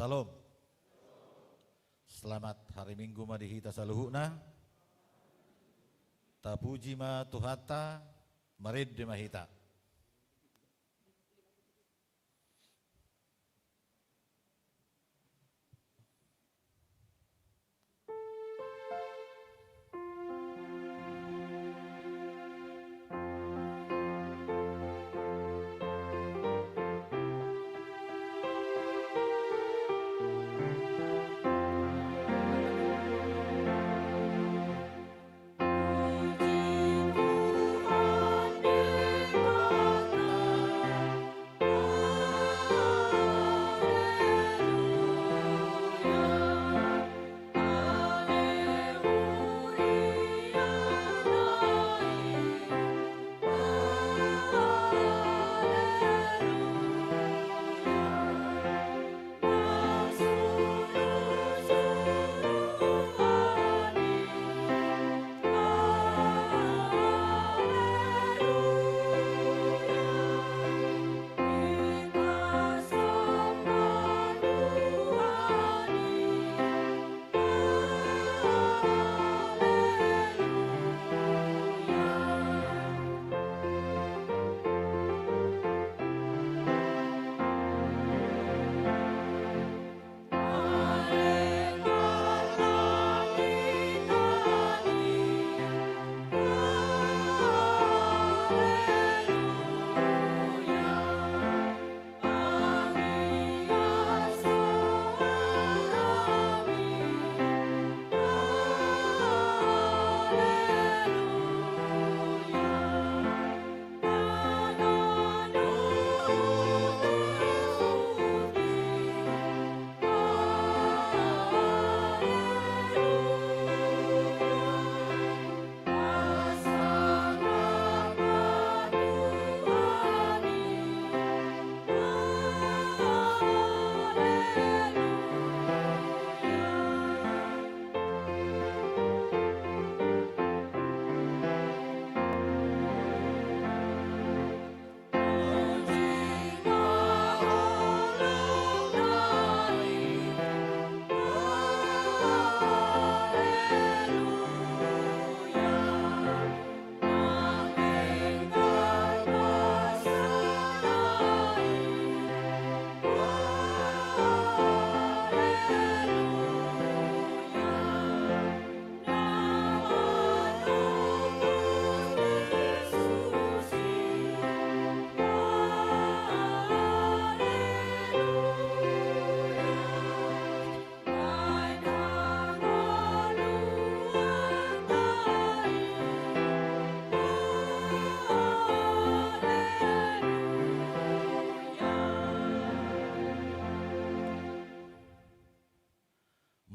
Salam. Selamat hari Minggu madihita saluhuna. Tapuji ma tuhata marid de mahita.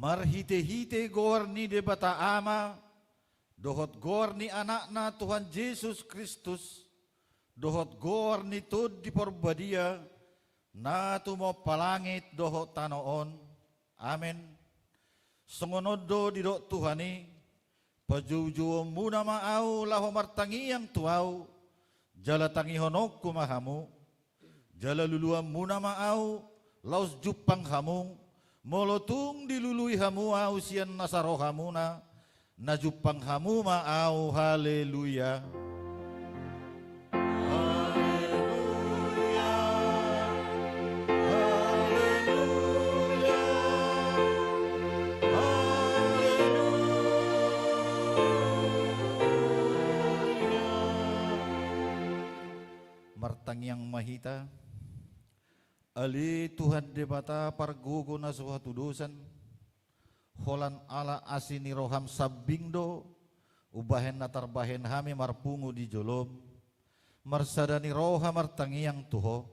Marhite-hite gorni de bata ama, dohot gorni anakna Tuhan Yesus Kristus, dohot gorni tud di porbadia, na tumo palangit dohot tanoon, amen. Songonodo di dok Tuhani, pajujuo muna maau laho martangi yang tuau, jala tangi honok kumahamu, jala luluam muna maau, laus jupang hamung, molotung dilului hamu au sian nasaro hamuna najupang hamu ma au haleluya. Haleluya. Haleluya. Haleluya. Martang yang mahita Ali Tuhan debata pargogo na suatu dosan holan ala asini roham sabindo ubahen na tarbahen hami marpungu di jolom marsadani roha martangi yang tuho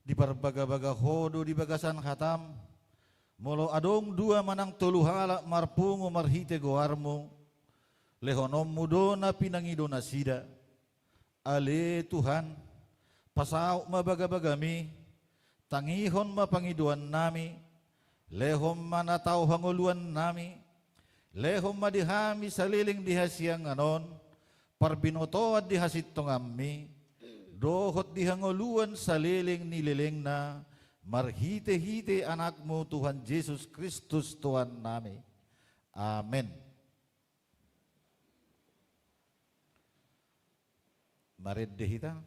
di barbaga-baga hodo di bagasan hatam molo adong dua manang toluhala marpungu marhite goarmu lehonom mudona pinangidona sida Ali Tuhan pasau mabaga-bagami tangihon mapangiduan nami, lehom manataw hanguluan nami, lehom madihami saliling dihasiang anon, parbinoto at dihasit tongami, dohot dihanguluan saliling nililing na, marhite-hite anakmu Tuhan Yesus Kristus Tuhan nami. Amin. Mari dehita.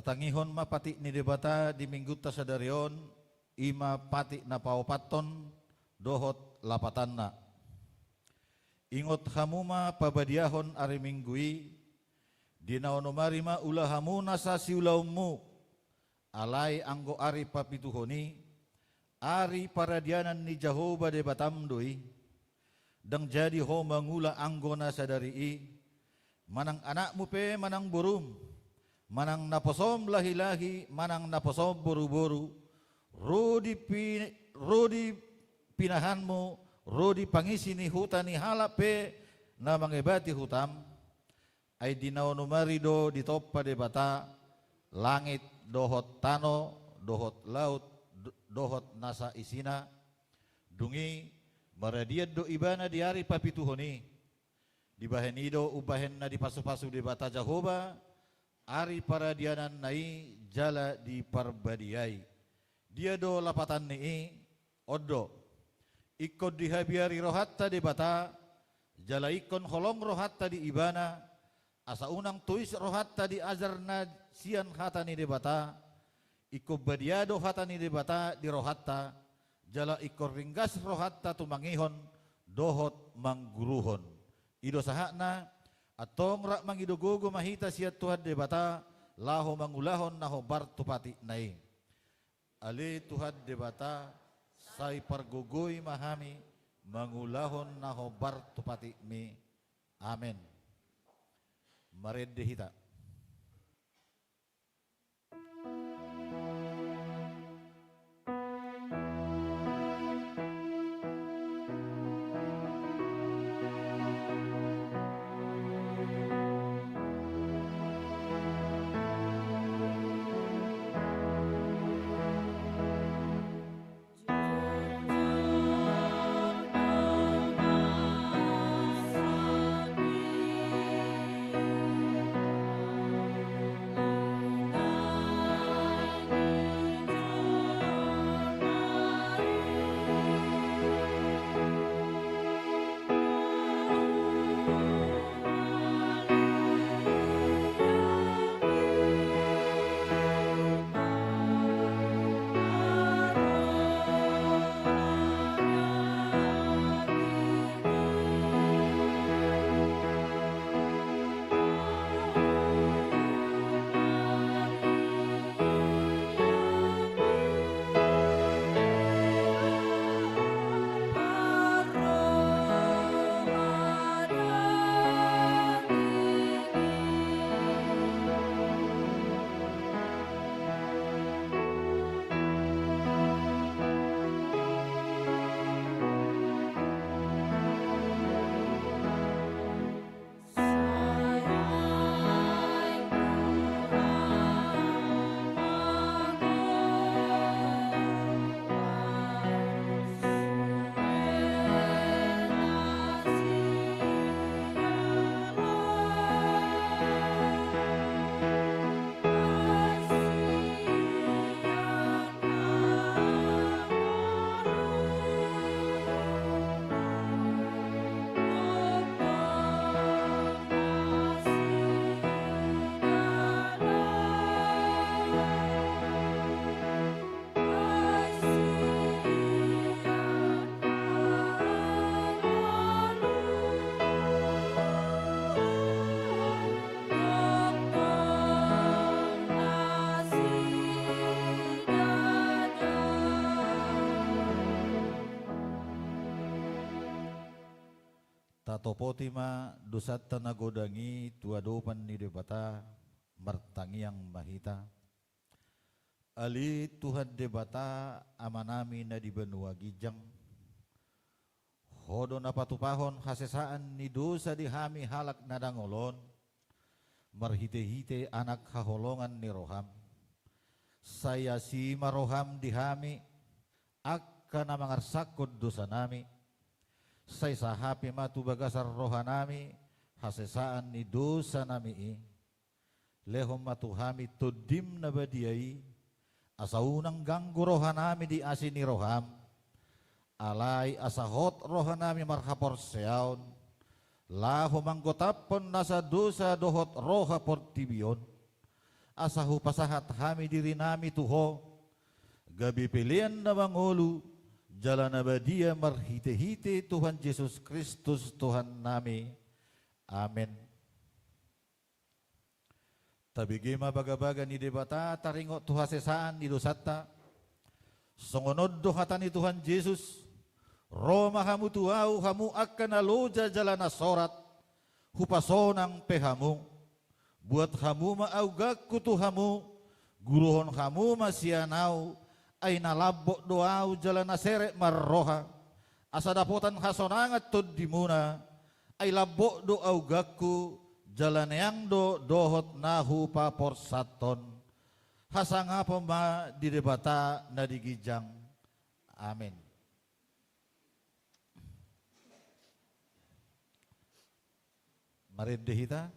Tatangihon mapati ni debata di minggu tasadarion ima pati na paupaton dohot lapatanna. Ingot hamuma pabadiahon ari minggui dinaonomarima ulah hamuna sa siulaumu alai anggo ari papituhoni ari paradianan ni Jehovah debatamdoi dang jadi ho mangula anggona sadari manang anakmu pe manang burum manang naposom lahi-lahi, manang naposom boru-boru, rodi pinahanmu, rodi pangisi ni hutan ni halape na mangebati hutam, ay dinaono marido ditoppa de bata, langit dohot tano, dohot laut, dohot nasa isina, dungi maradiat do ibana di hari papituhoni, dibahen ido ubahen na di pasu-pasu de bata Jehovah, ari paradianan nai jala di parbadiai dia do lapatan ni odo ikod dihabiari rohatta di bata jala ikon holong rohatta di ibana asa unang tuis rohatta di azarna sian hatani di bata iko badiado hatani di bata di rohatta jala ikor ringgas rohatta tumangihon dohot mangguruhon ido sahakna atong rak mangidogogo mahita siat Tuhan debata laho mangulahon naho bartupati nai ali Tuhan debata sai pargogoy mahami mangulahon naho bartupati mi amen maredehita. Tatopotima dosat tanagodangi tuadopan ni debata martangiang mahita. Ali Tuhan debata amanami na di benua gijang. Hodo na patupahon hasesaan ni dosa di hami halak nadangolon. Marhite-hite anak haholongan ni roham. Saya si maroham di hami akka na mangarsakod dosa nami. Say sahapi matu bagasar rohanami hasesaan ni dosa nami lehom matuhami tudim na badiai asaunang ganggu rohanami di asini roham alai asahot rohanami marhapor seaon laho manggotapon nasa dosa dohot roha portibion asahu pasahat hami diri nami tuho gabi pilihan na mangulu jalan abadia marhite-hite Tuhan Yesus Kristus Tuhan nami. Amin. Tabigima baga-baga ni debata taringo tuhasesaan ni dosata. Songonod dohatan ni Tuhan Yesus. Roma hamu tuau hamu akan aloja jalan asorat. Hupasonang pehamu. Buat hamu maaugaku tuhamu. Guruhon hamu masianau. Ay nalabok doau jalan nasere marroha asa dapotan hasonangat tod dimuna ay labok doau gaku jalan yang dohot nahu papor saton hasanga pema di debata na digijang. Amin. Marinde hita.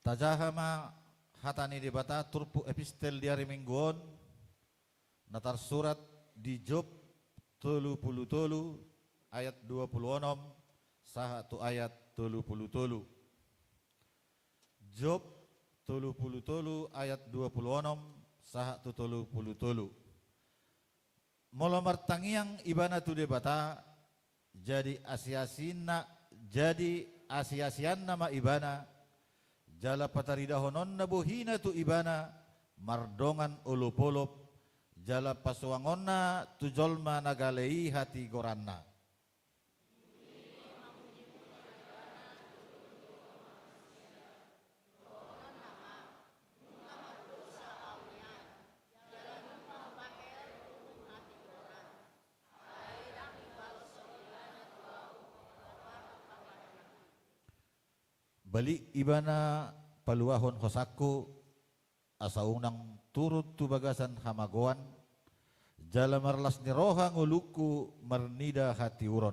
Tajahama hatani debata turpu epistel diari mingguon natar surat di Job 30 ayat 26 sahatu ayat 30 Job 30 ayat 26 sahatu 30 molo martangiang ibana tu debata jadi asiasian nama ibana jala pataridahonon na buhina tu ibana mardongan ulupolop jala pasuangon na tu jolma nagalei hati goranna. Bali ibana paluahon hosaku asa unang turut tu bagasan hamagoan Jala marlas ni roha nguluku mernida hati uron.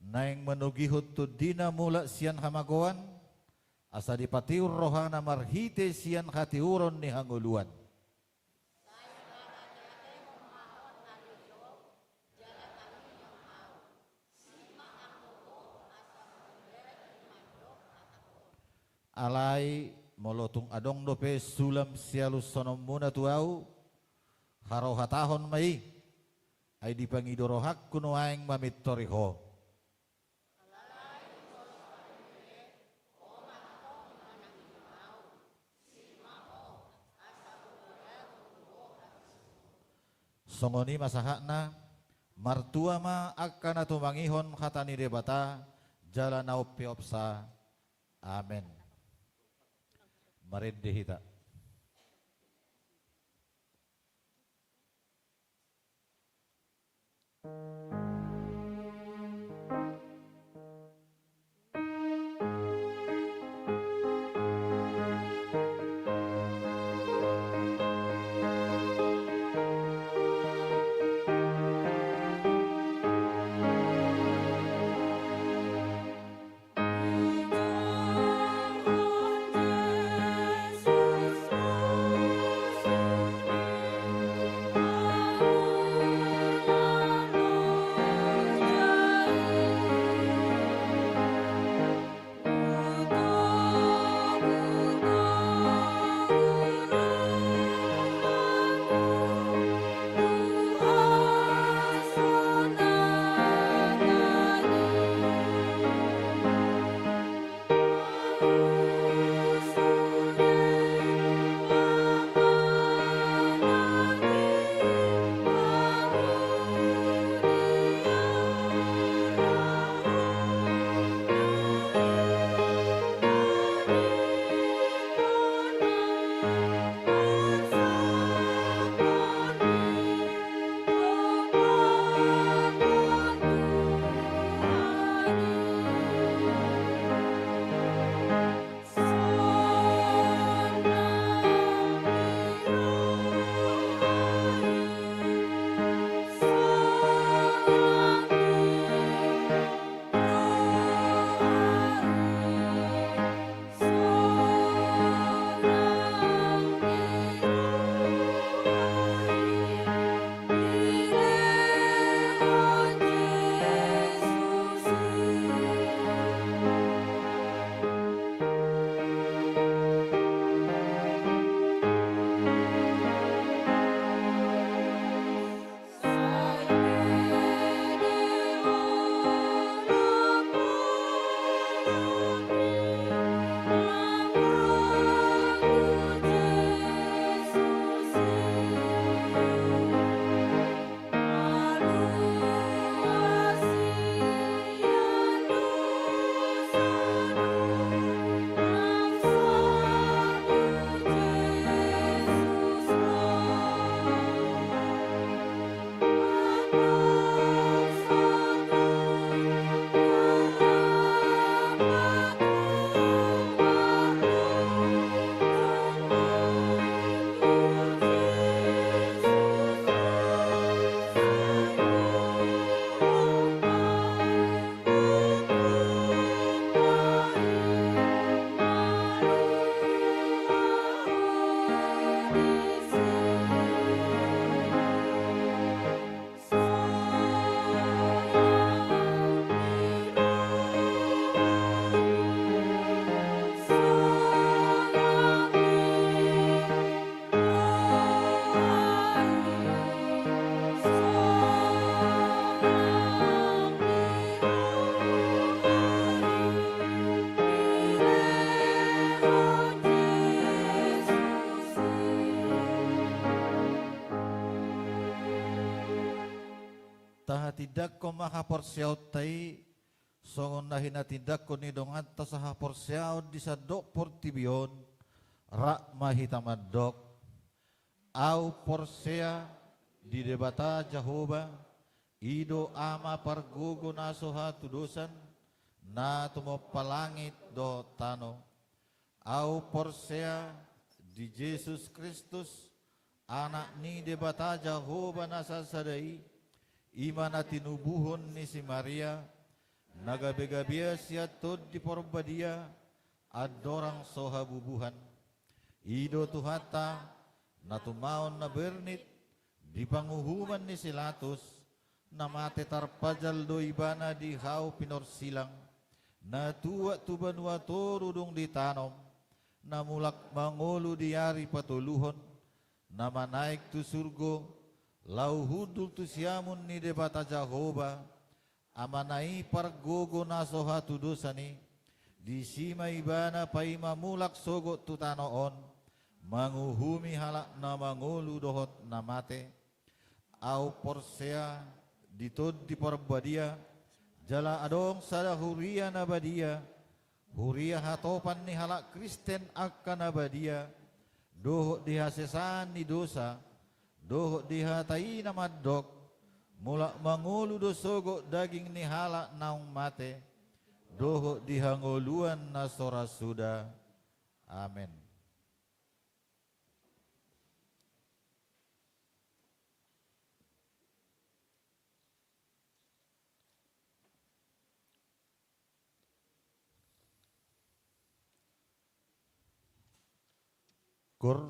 Naing menugihut tu dina mula sian hamagoan, asa dipatiur rohana marhite sian hati uron ni hanguluan. Alai molotung adong dope sulam sialus sonom muna tuau haro hatahon mai ay dipangidorohak kuno aing mamit toriho. Songoni masahakna martua ma akan atumangihon hatani debata jala naup piopsa. Amen. Marinde hita. Taha tidak ko makaporsiyaw tay songon nahina tidak ko ni dongan ta saha porsiyaw di sa dok portibion rak mahitamadok au porsia di debata Jehovah ido ama pargugo nasoha tudosan na tumopalangit do tano, au porsea di Jesus Kristus, anak ni debata Jehovah nasasadai, ima na tinubuhon ni si Maria, nagabegabia siya tod di porbadia, adorang sohabubuhan, ido tuhata, na tumaon na bernit, di panguhuman ni Silatus, na mate tarpajal do ibana di hau pinorsilang, na tuwa tubanwa torudong di tanom, na mulak mangulu diari patuluhon, na manaik tu surgo, lau hudul tu siamun ni debata Jehovah, amanai pargogo na soha tu dosani, di sima ibana paima mulak sogo tu tanoon, manguhumi halak na mangulu dohot na mate, au porsea ditod di porbadia, jala adong sada huria na badia, huria hatopan ni halak Kristen akan abadia, dohok dihasesan ni dosa, dohok dihatai na madok, mulak mangulu dosogo daging ni halak naung mate, dohok dihangoluan na sora suda. Amin. Kur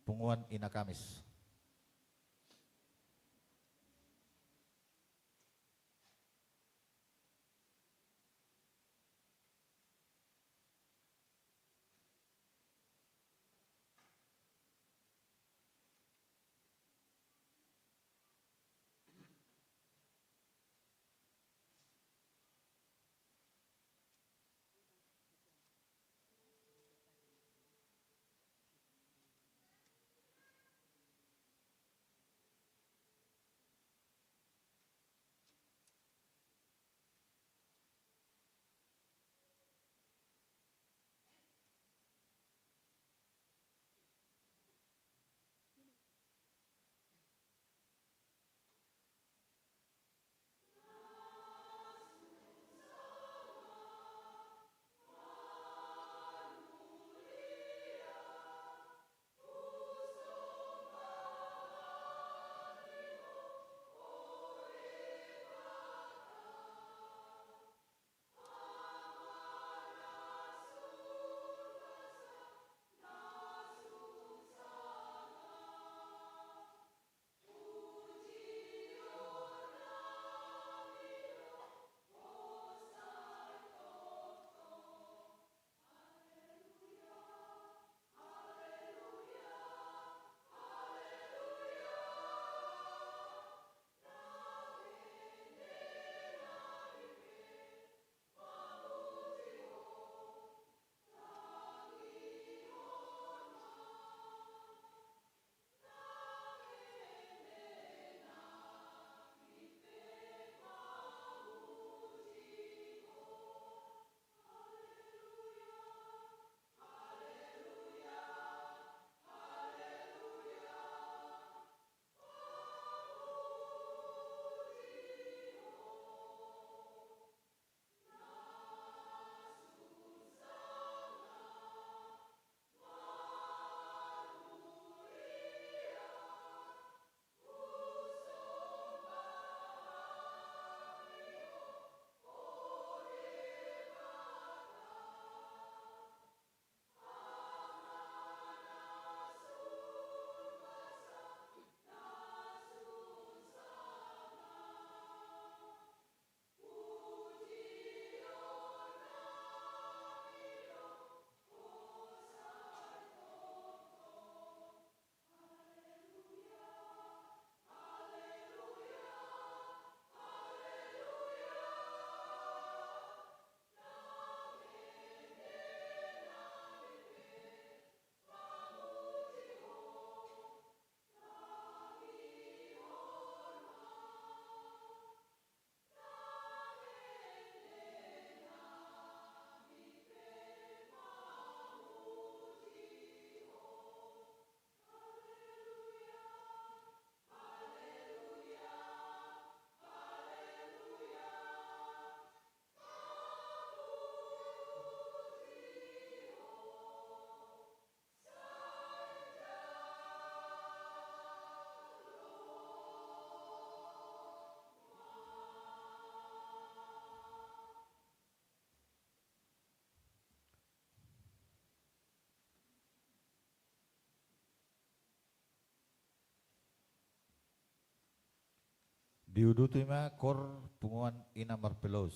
punguan ina Kamis. Diudutima kor punguan ina marpelos.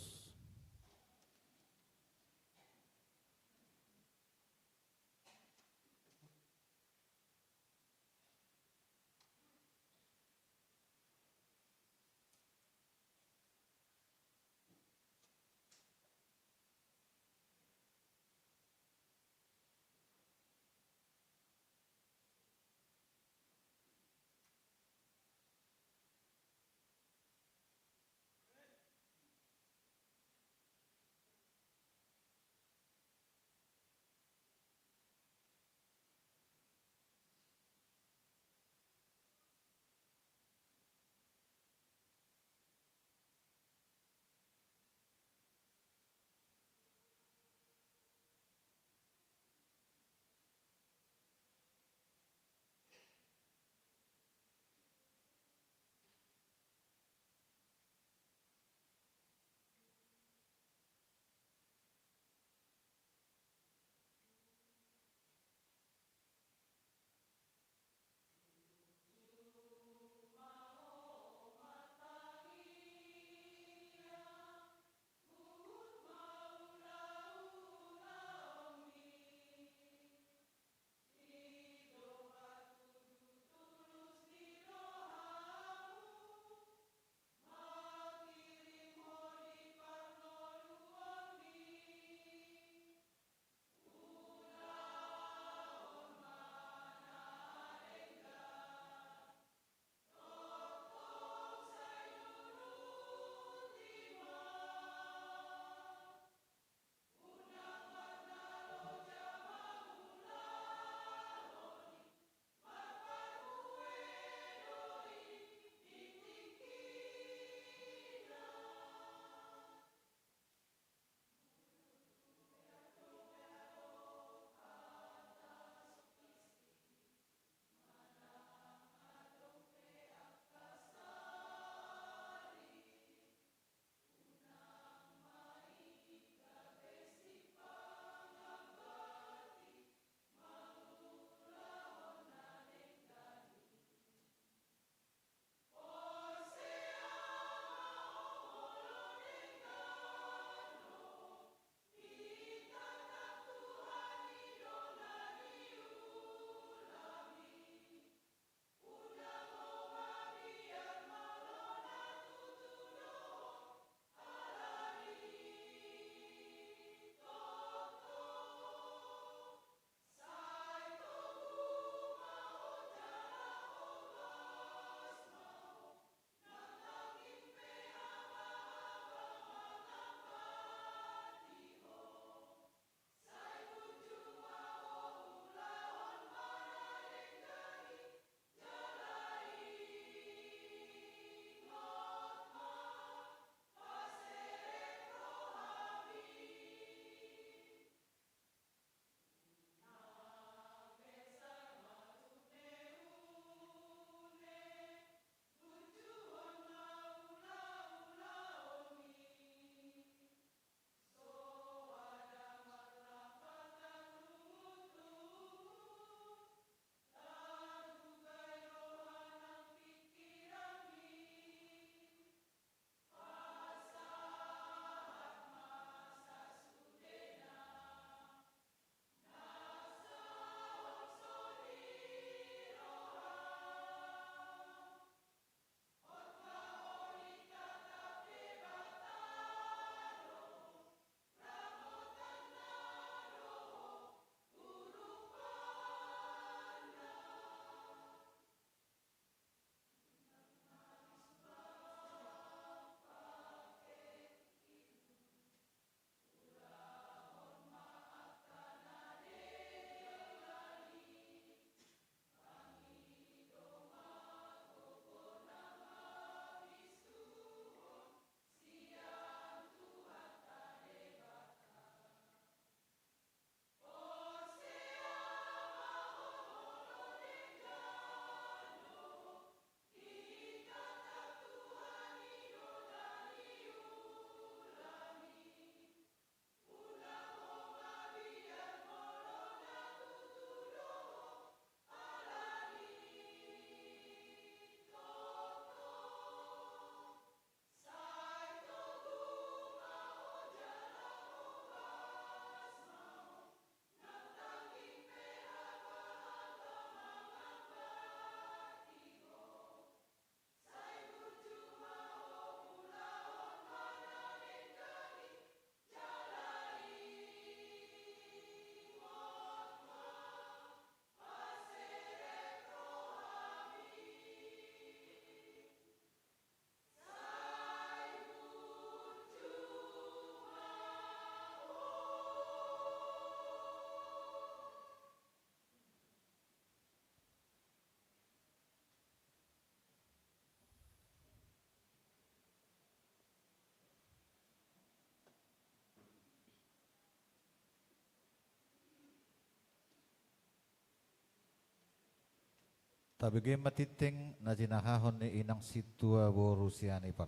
Tabigay matiting na tinahahon ni inang situa borusiani par.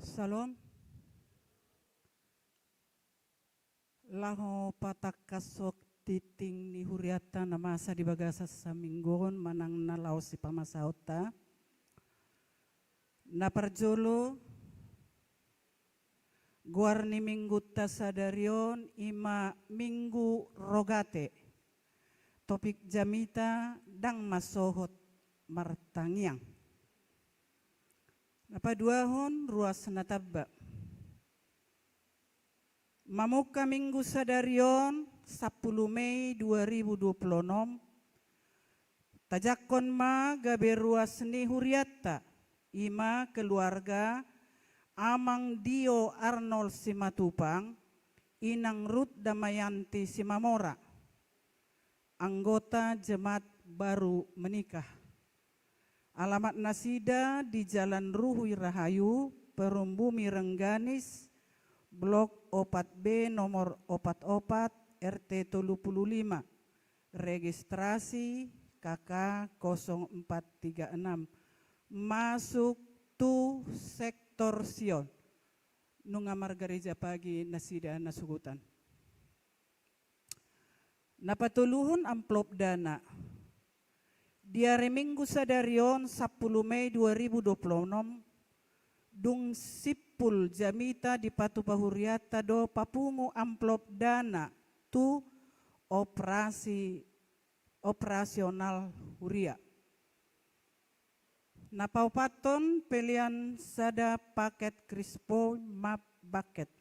Salom. Laho patakasok titing ni huriata na masa di bagasa sa minggon manang nalaw si pamasauta. Naparjolo guar ni minggu tasadarion ima minggu rogate. Topik jamita dang masohot martangiang. Napaduahon ruas nataba. Mamuka minggu sadarion 10 Mei 2026 tajakon ma gabe ruas ni huriata ima keluarga Amang Dio Arnold Simatupang Inang Ruth Damayanti Simamora anggota jemaat baru menikah. Alamat nasida di Jalan Ruhui Rahayu Perumbumi Rengganis Blok 4B nomor 44 RT 35 registrasi KK 0436 masuk tu sektor Sion nunga margareja pagi nasida nasugutan. Napatuluhon amplop dana di hari Minggu sadarion 10 Mei 2026 dung sipul jamita di Patu Pahuriata do papungu amplop dana tu operasional huria. Napaupaton pilihan sada paket Krisboy map bucket.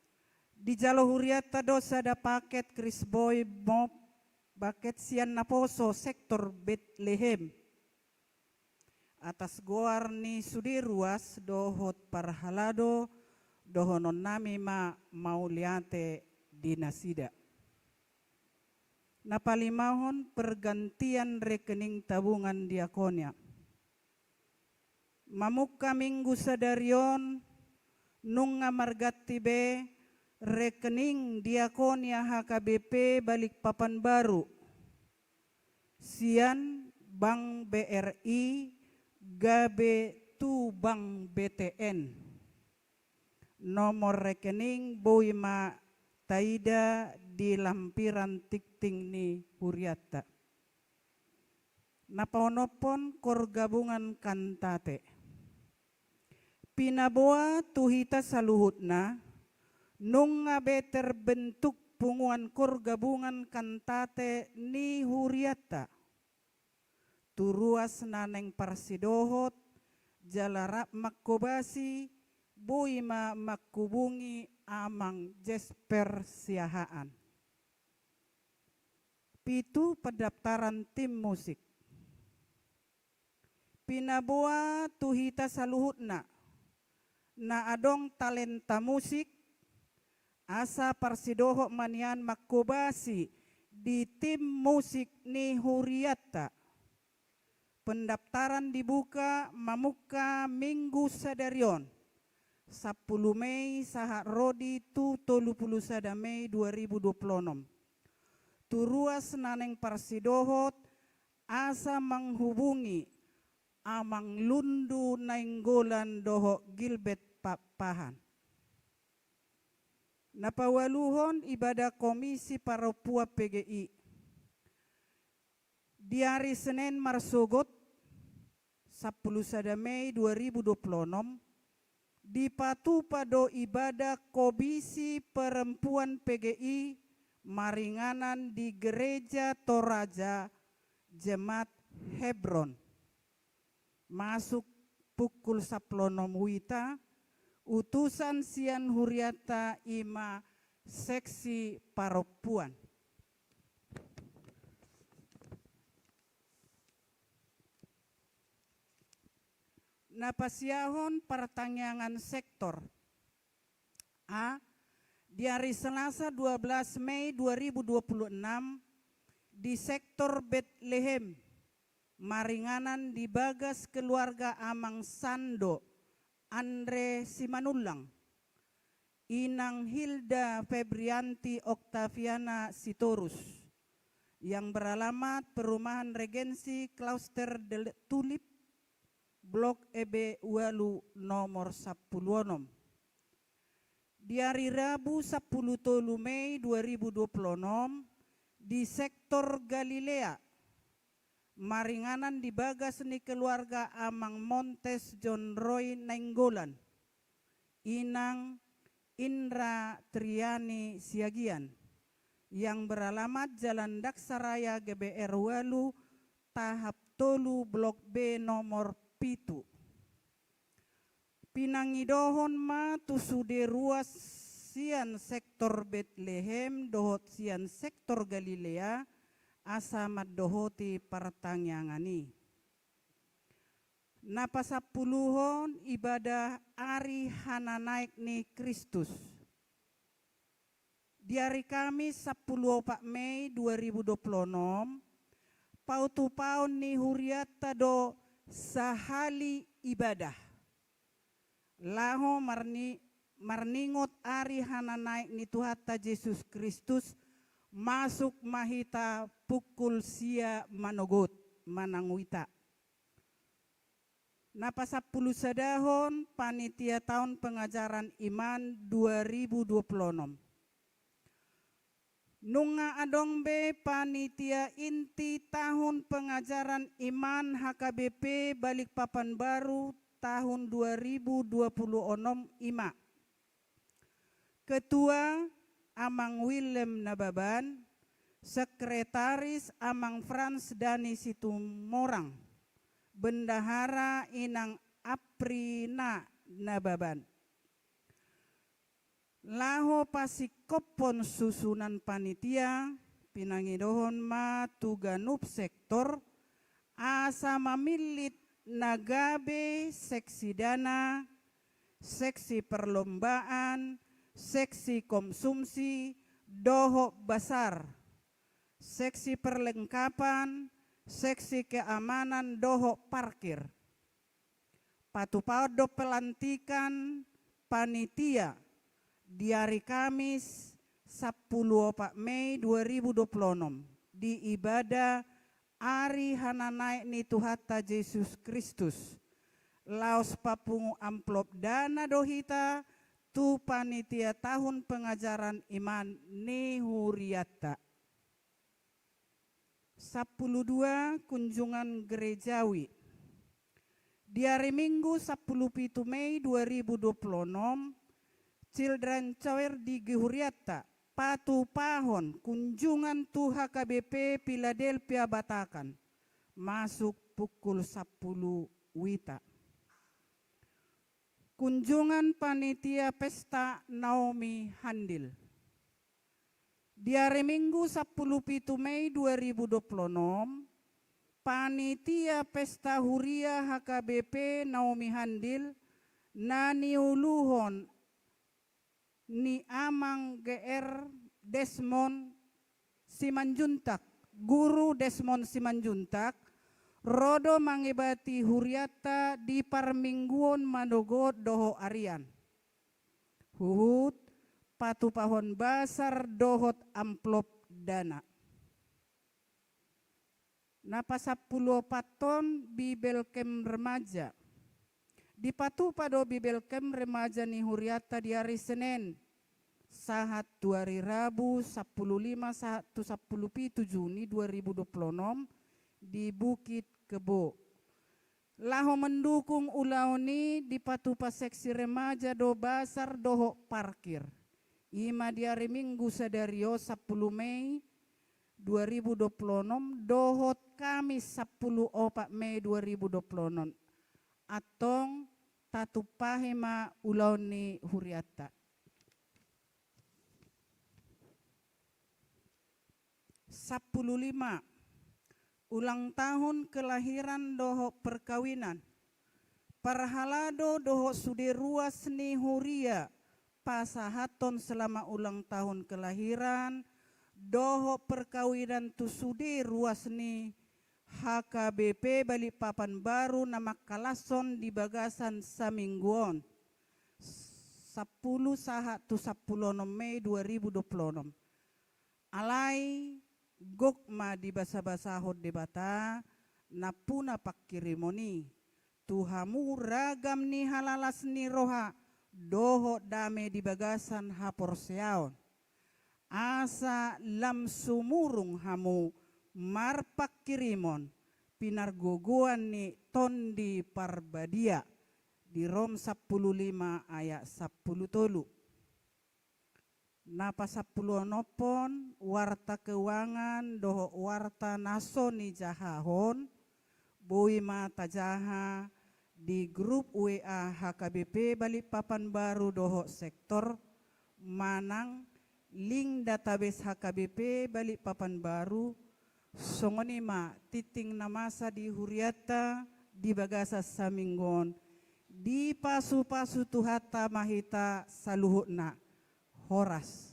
Di Jalo Huriata do sada paket Krisboy map bucket sian naposo sektor Bethlehem. Atas goar ni sudiruas dohot parhalado dohonon nami mauliate dinasida. Napalimahon pergantian rekening tabungan diakonia. Mamuka minggu sadarion nunga margati be rekening diakonia HKBP Balikpapan Baru. Sian Bank BRI Gabe tu Bank BTN nomor rekening Boima Taida di lampiran tikting ni Huriata. Napaonopon kor gabungan kantate. Pinaboa tuhita saluhutna nung ngabe terbentuk punguan kor gabungan kantate ni Huriata. Turuas naneng parsidohot, jalarap makkobasi, boima makkubungi amang jesper siahaan. Pitu pendaftaran tim musik. Pinaboa tuhita saluhutna, na adong talenta musik, asa parsidohot manian makkobasi di tim musik ni Huriata. Pendaftaran dibuka mamuka minggu sadarion 10 Mei saha rodi tu 31 Mei 2026. Turuas naneng parsidohot asa menghubungi amang lundu nainggolan doho Gilbert Pahan. Napawaluhon ibadah komisi Parapua PGI. Di hari Senin Marsogot 10 Mei 2026 di Patu Pado ibadah Komisi Perempuan PGI Maringanan di Gereja Toraja Jemaat Hebron. Masuk pukul 10 wita utusan sian Huriata ima seksi Paropuan. Napasiahon pertanyaan sektor A di hari Selasa 12 Mei 2026 di sektor Bethlehem Maringanan di Bagas keluarga Amang Sando Andre Simanulang Inang Hilda Febrianti Octaviana Sitorus yang beralamat Perumahan Regensi Klauster Tulip Blok EB Walu nomor 10. Di hari Rabu 10 Mei 2026 di sektor Galilea, maringanan di bagas ni keluarga Amang Montes John Roy Nainggolan, Inang Indra Triani Siagian, yang beralamat Jalan Daksaraya GBR Walu tahap tolu Blok B nomor pitu. Pinangidohon ma tusude ruas sian sektor Bethlehem dohot sian sektor Galilea asamat dohoti partangyangani. Napasapuluhon ibadah ari hana naik ni Kristus. Di hari Kamis 10 Mei 2026 pautu paun ni huriata do sahali ibadah. Laho marningot ari hana naik ni Tuhata Yesus Kristus masuk mahita pukul sia manogot manangwita. Napasapuluh sadahon panitia tahun pengajaran iman 2026. Nunga adongbe panitia inti tahun pengajaran iman HKBP Balikpapan Baru tahun 2026 ima. Ketua Amang Willem Nababan, Sekretaris Amang Frans Dani Situmorang, Bendahara Inang Aprina Nababan. Laho pasikopon susunan panitia, pinangidohon ma tuganup sektor, asa mamilit nagabe seksi dana, seksi perlombaan, seksi konsumsi, doho basar, seksi perlengkapan, seksi keamanan, doho parkir. Patupado pelantikan panitia di hari Kamis 10 Mei 2026 di ibadah Ari hana naik ni Tuhata Yesus Kristus. Laos papungu amplop dana dohita tu panitia tahun pengajaran iman ni huriata. 12 kunjungan gerejawi. Di hari Minggu 10 Mei 2026 Children Choir di Gihuriata patu pahon kunjungan tu HKBP Philadelphia Batakan masuk pukul 10 wita. Kunjungan panitia pesta Naomi Handil. Di hari Minggu 10 Mei 2026 panitia pesta huria HKBP Naomi Handil nani uluhon ni Amang GR Desmond Simanjuntak, Guru Desmond Simanjuntak, rodo mangibati huriata di parmingguon manogot doho arian. Huhut patu pahon basar dohot amplop dana. Napasapuluh paton Bibel Kem Remaja. Di patu pado Bibel Kem Remaja ni huriata di hari Senin sahat 2 hari Rabu 15 Juni 2026 di Bukit Kebo. Laho mendukung ulauni di patu pa seksi remaja do basar doho parkir. Ima di hari Minggu sadario 10 Mei 2026 dohot Kamis 10 Mei 2026. Atong tatupahema ulauni huriata. 15 ulang tahun kelahiran doho perkawinan. Parhalado doho suderuas ni huria pasahaton selama ulang tahun kelahiran doho perkawinan tu suderuas ni HKBP Balikpapan Baru nama Kalason di Bagasan Samingguon. 10 saha tu 10 Mei 2026. Alai gokma di basa-basa hod debata napuna pakirimoni tuhamu ragam ni halalas ni roha doho dame di bagasan hapor seaon asa lam sumurung hamu marpak kirimon pinargogoan ni tondi parbadia di Rom 15 ayat 10 tolu. Napa 10 nopon warta keuangan doho warta nasoni jahahon boi mata jaha di grup WA HKBP Balikpapan Baru doho sektor manang link database HKBP Balikpapan Baru songonima titing namasa di huriata di bagasa saminggon di pasu-pasu tuhata mahita saluhutna horas.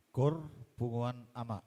Gor Punguan Ama.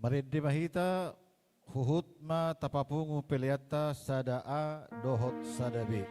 Marindi mahita huhut ma tapapungu peliata sada A dohot sada B.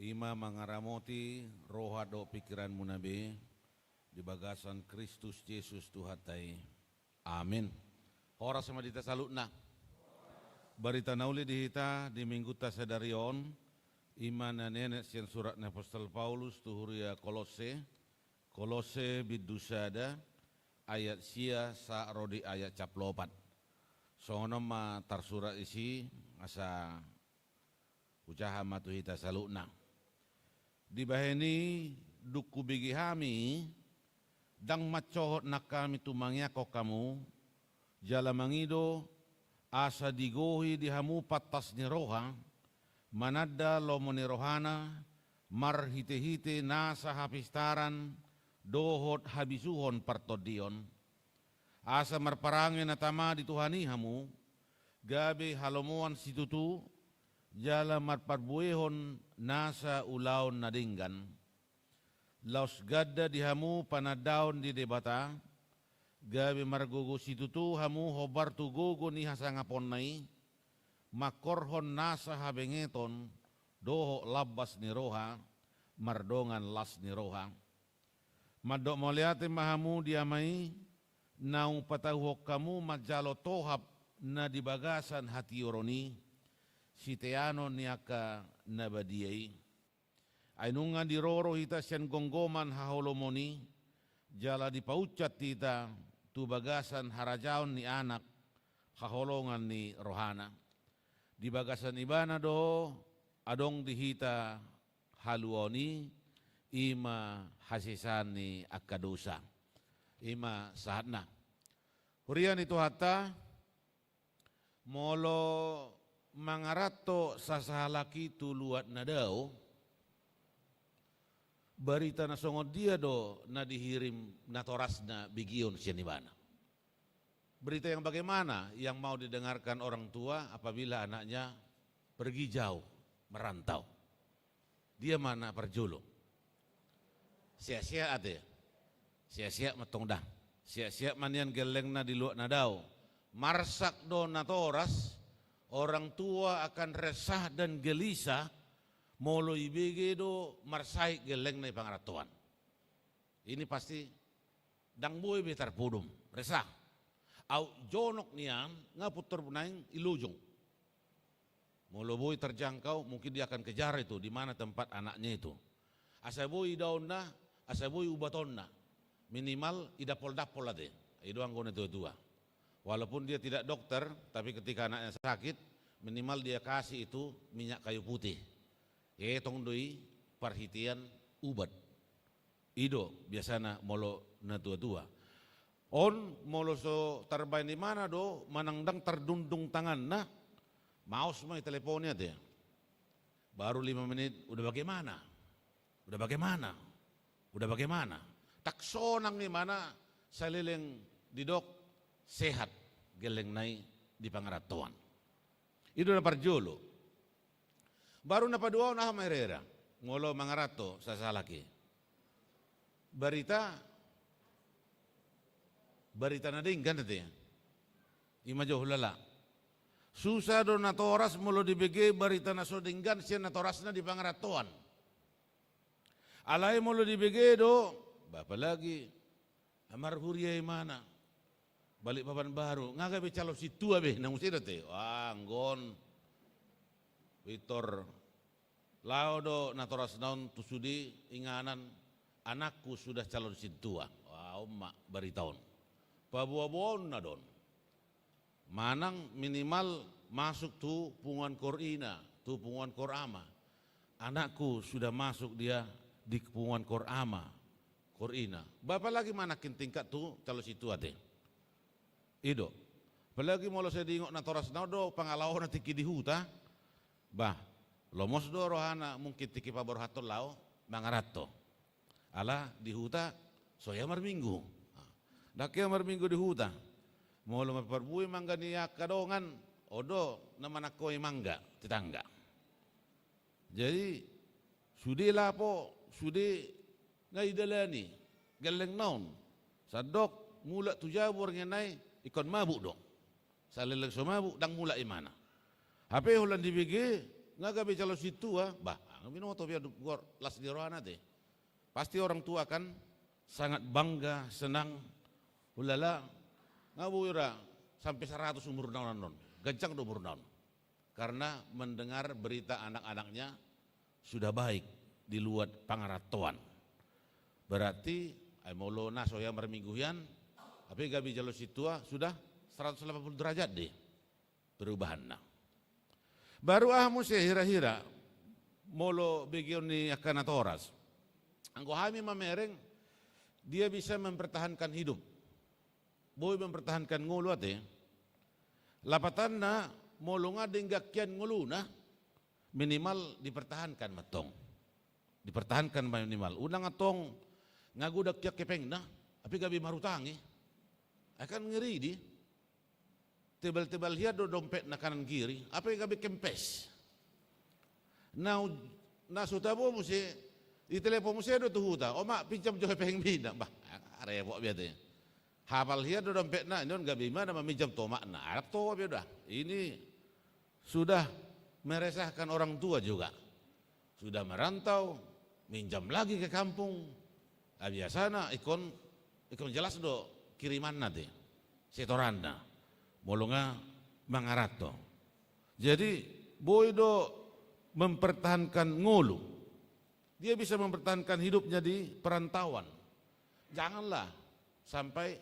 Ima mangaramoti roha do pikiran munabe di bagasan Kristus Yesus Tuhatai. Amin. Horas sama dita salutna. Barita nauli dihita di minggu tasadarion iman nenek sian surat Apostol Paulus tuhuria Kolose bidusada ayat sia sa rodi ayat caplopat. Sono ma tarsurat isi asa ucaha matuhita salutna. Di baheni duku bigi hami dang macohot nak kami tumangya ko kamu jala mangido asa digohi dihamu patas ni roha manada lomo ni rohana mar hite-hite nasa hapistaran dohot habisuhon partodion asa marparangin natama di Tuhani hamu gabe halomuan situtu jala marparbuehon nasa ulaon nadinggan laos gadda dihamu panadaon di debata gabe margogo situtu hamu hobar tu gogo ni hasangapon nai makorhon nasa habengeton doho labas ni roha mardongan las ni roha madok moliate mahamu diamai naung patahuok kamu majalo tohap na di bagasan hati oroni siteano niaka nabadiai ainungan di roro hita sian gonggoman haholomoni jala di paucat hita tu bagasan harajaon ni anak haholongan ni rohana di bagasan ibana do adong di hita haluoni ima hasisan ni akadosa ima sahatna hurian itu hatta molo mangarato sasahalaki tuluat nadao barita na songod dia do na dihirim natorasna bigion sianibana. Berita yang bagaimana yang mau didengarkan orang tua apabila anaknya pergi jauh merantau. Dia mana perjulung. Sia-sia ate. Sia-sia matong dah. Sia-sia manian geleng na di luak nadao. Marsak do natoras orang tua akan resah dan gelisah molo ibege do marsai geleng na pangaratuan. Ini pasti dang boy betar pudum resah. Au jonok nian ngaputer punaing ilujung. Molo boy terjangkau mungkin dia akan kejar itu di mana tempat anaknya itu. Asa boy daunna, asa boy ubatonna. Minimal idapol-dapol ade. Idoang gone tua-tua. Walaupun dia tidak dokter, tapi ketika anaknya sakit, minimal dia kasih itu minyak kayu putih. Tong doi perhitian ubat. Ido biasana molo na tua-tua. On molo so terbain di mana do manangdang terdundung tangan na maus mai teleponnya dia. Baru 5 menit udah bagaimana? Udah bagaimana? Udah bagaimana? Taksonang ni mana salileng didok sehat geleng nai di pangaratuan. Itu na parjolo. Baru na padua na merera ngolo mangarato sasalaki. Berita na dinggan itu ya. Ima jauh lala. Susah do natoras molo dibege berita na sodinggan sian natorasna di pangaratuan. Alai molo dibege do bapa lagi amar huriai mana balik papan baru ngaga be calo situ abe nang usira te wah nggon Vitor lao do natoras naon tusudi inganan anakku sudah calon situa wah umma baritaon pabuabon na don manang minimal masuk tu punguan korina tu punguan korama anakku sudah masuk dia di punguan korama korina bapak lagi manakin tingkat tu calon situa te Ido, apalagi mau saya diingok natoras do pangalaw na tiki di huta, bah lomos do rohana mungkin tiki pabor hatol lao mangarato, ala di huta soya marminggu, dakya marminggu di huta, mau lo maparbui mangga niak kadongan, odo nama nakoi mangga tetangga, jadi sudi lapo sudi ngai dalani, geleng naon, sadok mula tujabur ngenai ikon mabuk dong. Salileng so mabuk dang mula imana. HP hulan dibigi ngaga be calo situ bah binoto biar las di rohana teh. Pasti orang tua kan sangat bangga, senang, ulala, ngabura sampai 100 umur non, gancang umur non. Karena mendengar berita anak-anaknya sudah baik di luar pangaratuan. Berarti ay molo na soya mermingguan, tapi gabi jalo situa sudah 180 derajat deh perubahan na. Baru ahmu hira-hira molo begion ni akanatoras. Angko hami mamereng dia bisa mempertahankan hidup. Boy mempertahankan ngulu ate. Lapatan na molo nga denggakian ngulu na minimal dipertahankan matong. Dipertahankan minimal. Unang atong ngagudak tiak kepeng na, tapi gabi marutangi. Akan ngeri di. Tebal-tebal hiya do dompet na kanan kiri, apa yang gabi kempes. Na sutabo mo si itelepon mo siya do tuhuta, o ma pinjam jo kepeng bina, bah, repot biasa. Hafal hiya do dompet na, inon gabi mana meminjam tomak na, Arab to biasa. Ini sudah meresahkan orang tua juga. Sudah merantau, minjam lagi ke kampung. Biasana ikon jelas do kiriman nanti, setoranna. Molonga mangarato. Jadi boy do mempertahankan ngulu. Dia bisa mempertahankan hidupnya di perantauan. Janganlah sampai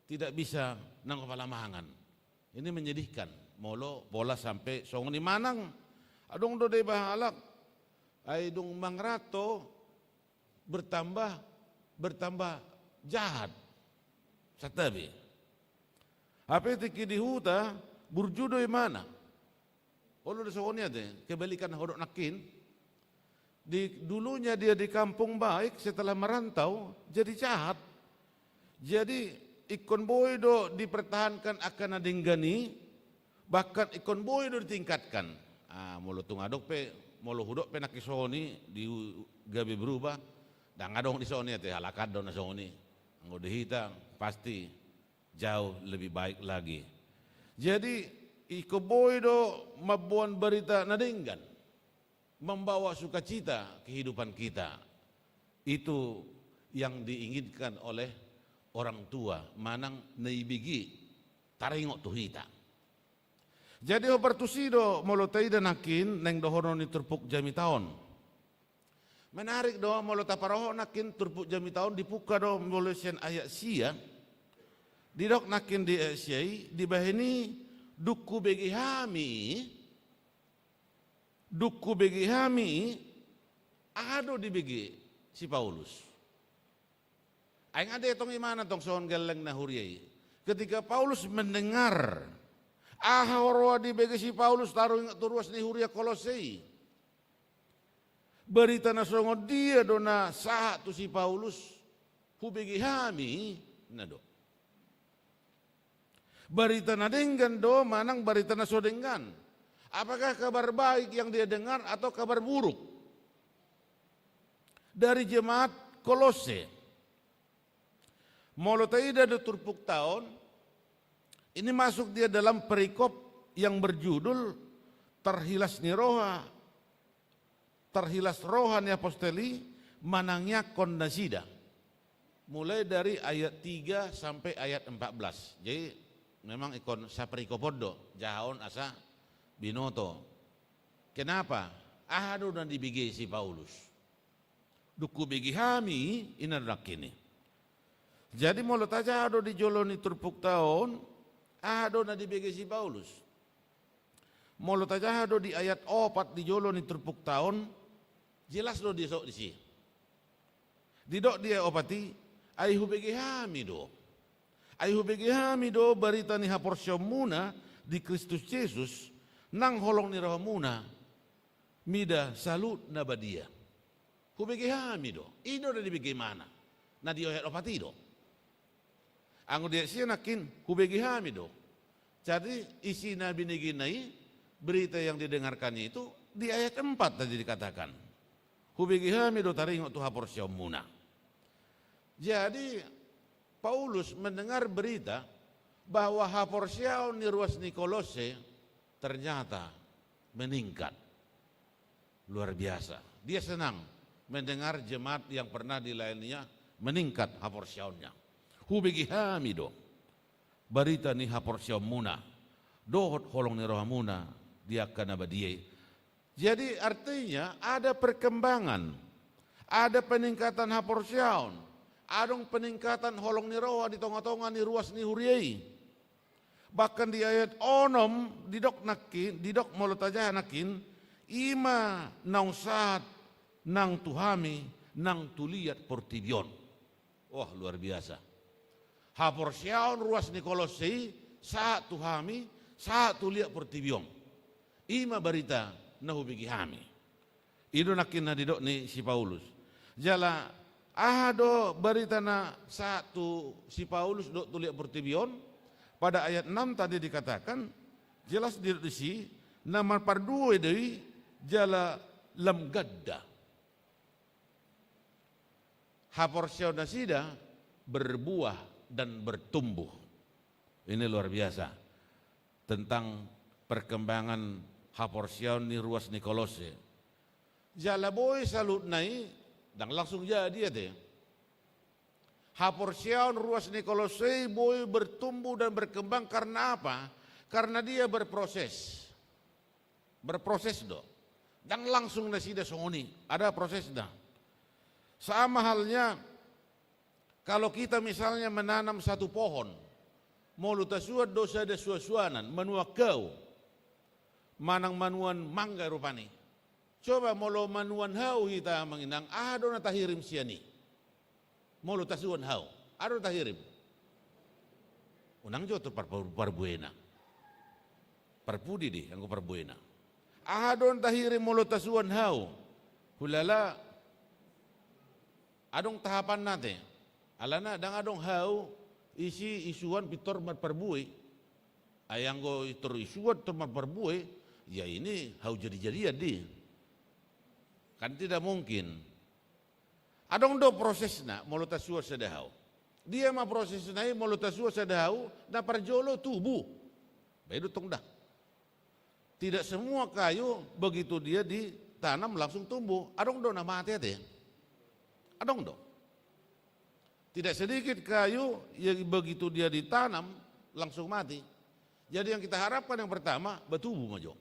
tidak bisa nang kepala mahangan. Ini menyedihkan. Molo bola sampai songoni manang. Adong do de bahalak. Ay dong mangarato bertambah jahat. Satabi. Apa tiki di huta burjudo mana? Kalau di soalnya deh kebalikan hodok nakin. Dulunya dia di kampung baik, setelah merantau jadi jahat. Jadi ikon boy do dipertahankan akan adinggani, bahkan ikon boy do ditingkatkan. Molo tungadok pe, molo hudok pe nakisoni di gabi berubah. Dan ngadong di soni teh halakad do na soni. Anggo dihita pasti jauh lebih baik lagi. Jadi ikoboy do mabuan berita nadinggan, membawa sukacita kehidupan kita. Itu yang diinginkan oleh orang tua, manang naibigi taringok tuhita. Jadi opertusido molotai danakin neng dohono ni turpuk jami tahun. Menarik do molota paroho nakin turpuk jami tahun dipuka do molosian ayat sia. Didok nakin di Asyai di bahini duku begi hami ado di begi si Paulus. Aing ada tong imana tong sohon geleng na huriai. Ketika Paulus mendengar ahoroa di begi si Paulus taruh turuas ni huria Kolosei. Berita na songo dia dona sah tu si Paulus hu begi hami nado. Berita nadenggan do manang berita nasodenggan. Apakah kabar baik yang dia dengar atau kabar buruk? Dari jemaat Kolose. Molotaida do turpuk tahun. Ini masuk dia dalam perikop yang berjudul Terhilas rohani apostoli manangnya kondasida. Mulai dari ayat 3 sampai ayat 14. Jadi memang ikon saperikopodo jahon asa binoto. Kenapa? Ado dan dibigi si Paulus. Duku bigi hami inarak ini. Jadi mulut aja ado di joloni turpuk tahun, ado na dibigi si Paulus. Mulut aja ado di ayat 4 di joloni turpuk tahun, jelas do di sok di si. Didok dia opati, aihu bigi hami do. Ayuh begi hamido berita ni haporsyo muna di Kristus Yesus nang holong ni roh muna mida salut na badia. Hubegi hamido. Ido na di bagaimana? Na di oyat opatido. Ang dia siya nakin hubegi hamido. Jadi isi na biniginay berita yang didengarkannya itu di ayat 4 tadi dikatakan. Hubegi hamido taringo tu haporsyo muna. Jadi Paulus mendengar berita bahwa haporsiao ni ruas Nikolose ternyata meningkat. Luar biasa. Dia senang mendengar jemaat yang pernah dilayaninya meningkat haporsyaunnya. Hubigi hamido. Barita ni haporsyaun muna. Dohot holong ni rohamuna dia kana badiyai. Jadi artinya ada perkembangan, ada peningkatan haporsyaun, adong peningkatan holong ni roha di tonga-tonga ni ruas ni huriai. Bahkan di ayat onom didok molotajah nakin ima nausat nang tuhami nang tuliat portibion. Wah, luar biasa. Haporsyaun ruas ni Kolosei saat tuhami saat tuliat portibion. Ima barita nahubigi hami. Ido nakin na didok ni si Paulus. Jala ahado barita na satu si Paulus dok tuliat portibion. Pada ayat 6 tadi dikatakan jelas di sini nama pardue deui jala lam gadda. Haporsyaun nasida berbuah dan bertumbuh. Ini luar biasa tentang perkembangan haporsyaun ni ruas ni Kolose. Jala boy salut nai dan langsung jadi deh. Haporsyaun ruas ni Kolose boy bertumbuh dan berkembang karena apa? Karena dia berproses. Berproses do. Dan langsung nasida songoni, ada proses dah. Sama halnya kalau kita misalnya menanam satu pohon, mau lutasuat dosa ada suasuanan, menua kau, manang manuan mangga rupani. Coba molo manuan hau kita menginang, do natahirim siani. Molo tasuan hau, ado tahirim. Unang jo tu parbuena. Parpudi di anggo parbuena. Adon tahirim molo tasuan hau. Hulala adong tahapan nate. Alana dang adong hau isi isuan pitor marparbui. Ayang go itor isuan tor marparbui, ya ini hau jadi-jadian di. Kan tidak mungkin. Adong do prosesna molotasua sedahau. Dia mah prosesna molotasua sedahau na parjolo tubuh. Bedu tong dah. Tidak semua kayu begitu dia ditanam langsung tumbuh. Adong do na mati ate. Adong do. Tidak sedikit kayu yang begitu dia ditanam langsung mati. Jadi yang kita harapkan yang pertama bertubuh maju.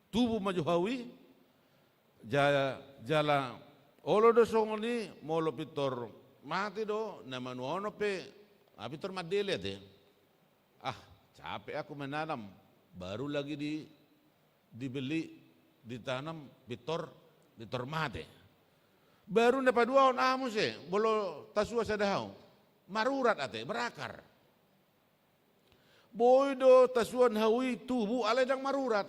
Tubuh maju hawi jala olo do songoni molo pitor mati do na manuono pe pitor madele ate. Capek aku menanam baru lagi dibeli ditanam pitor mati. Baru dapat dua on amuse bolo tasua sadahau marurat ate berakar. Boydo tasuan hawi tubuh aledang marurat.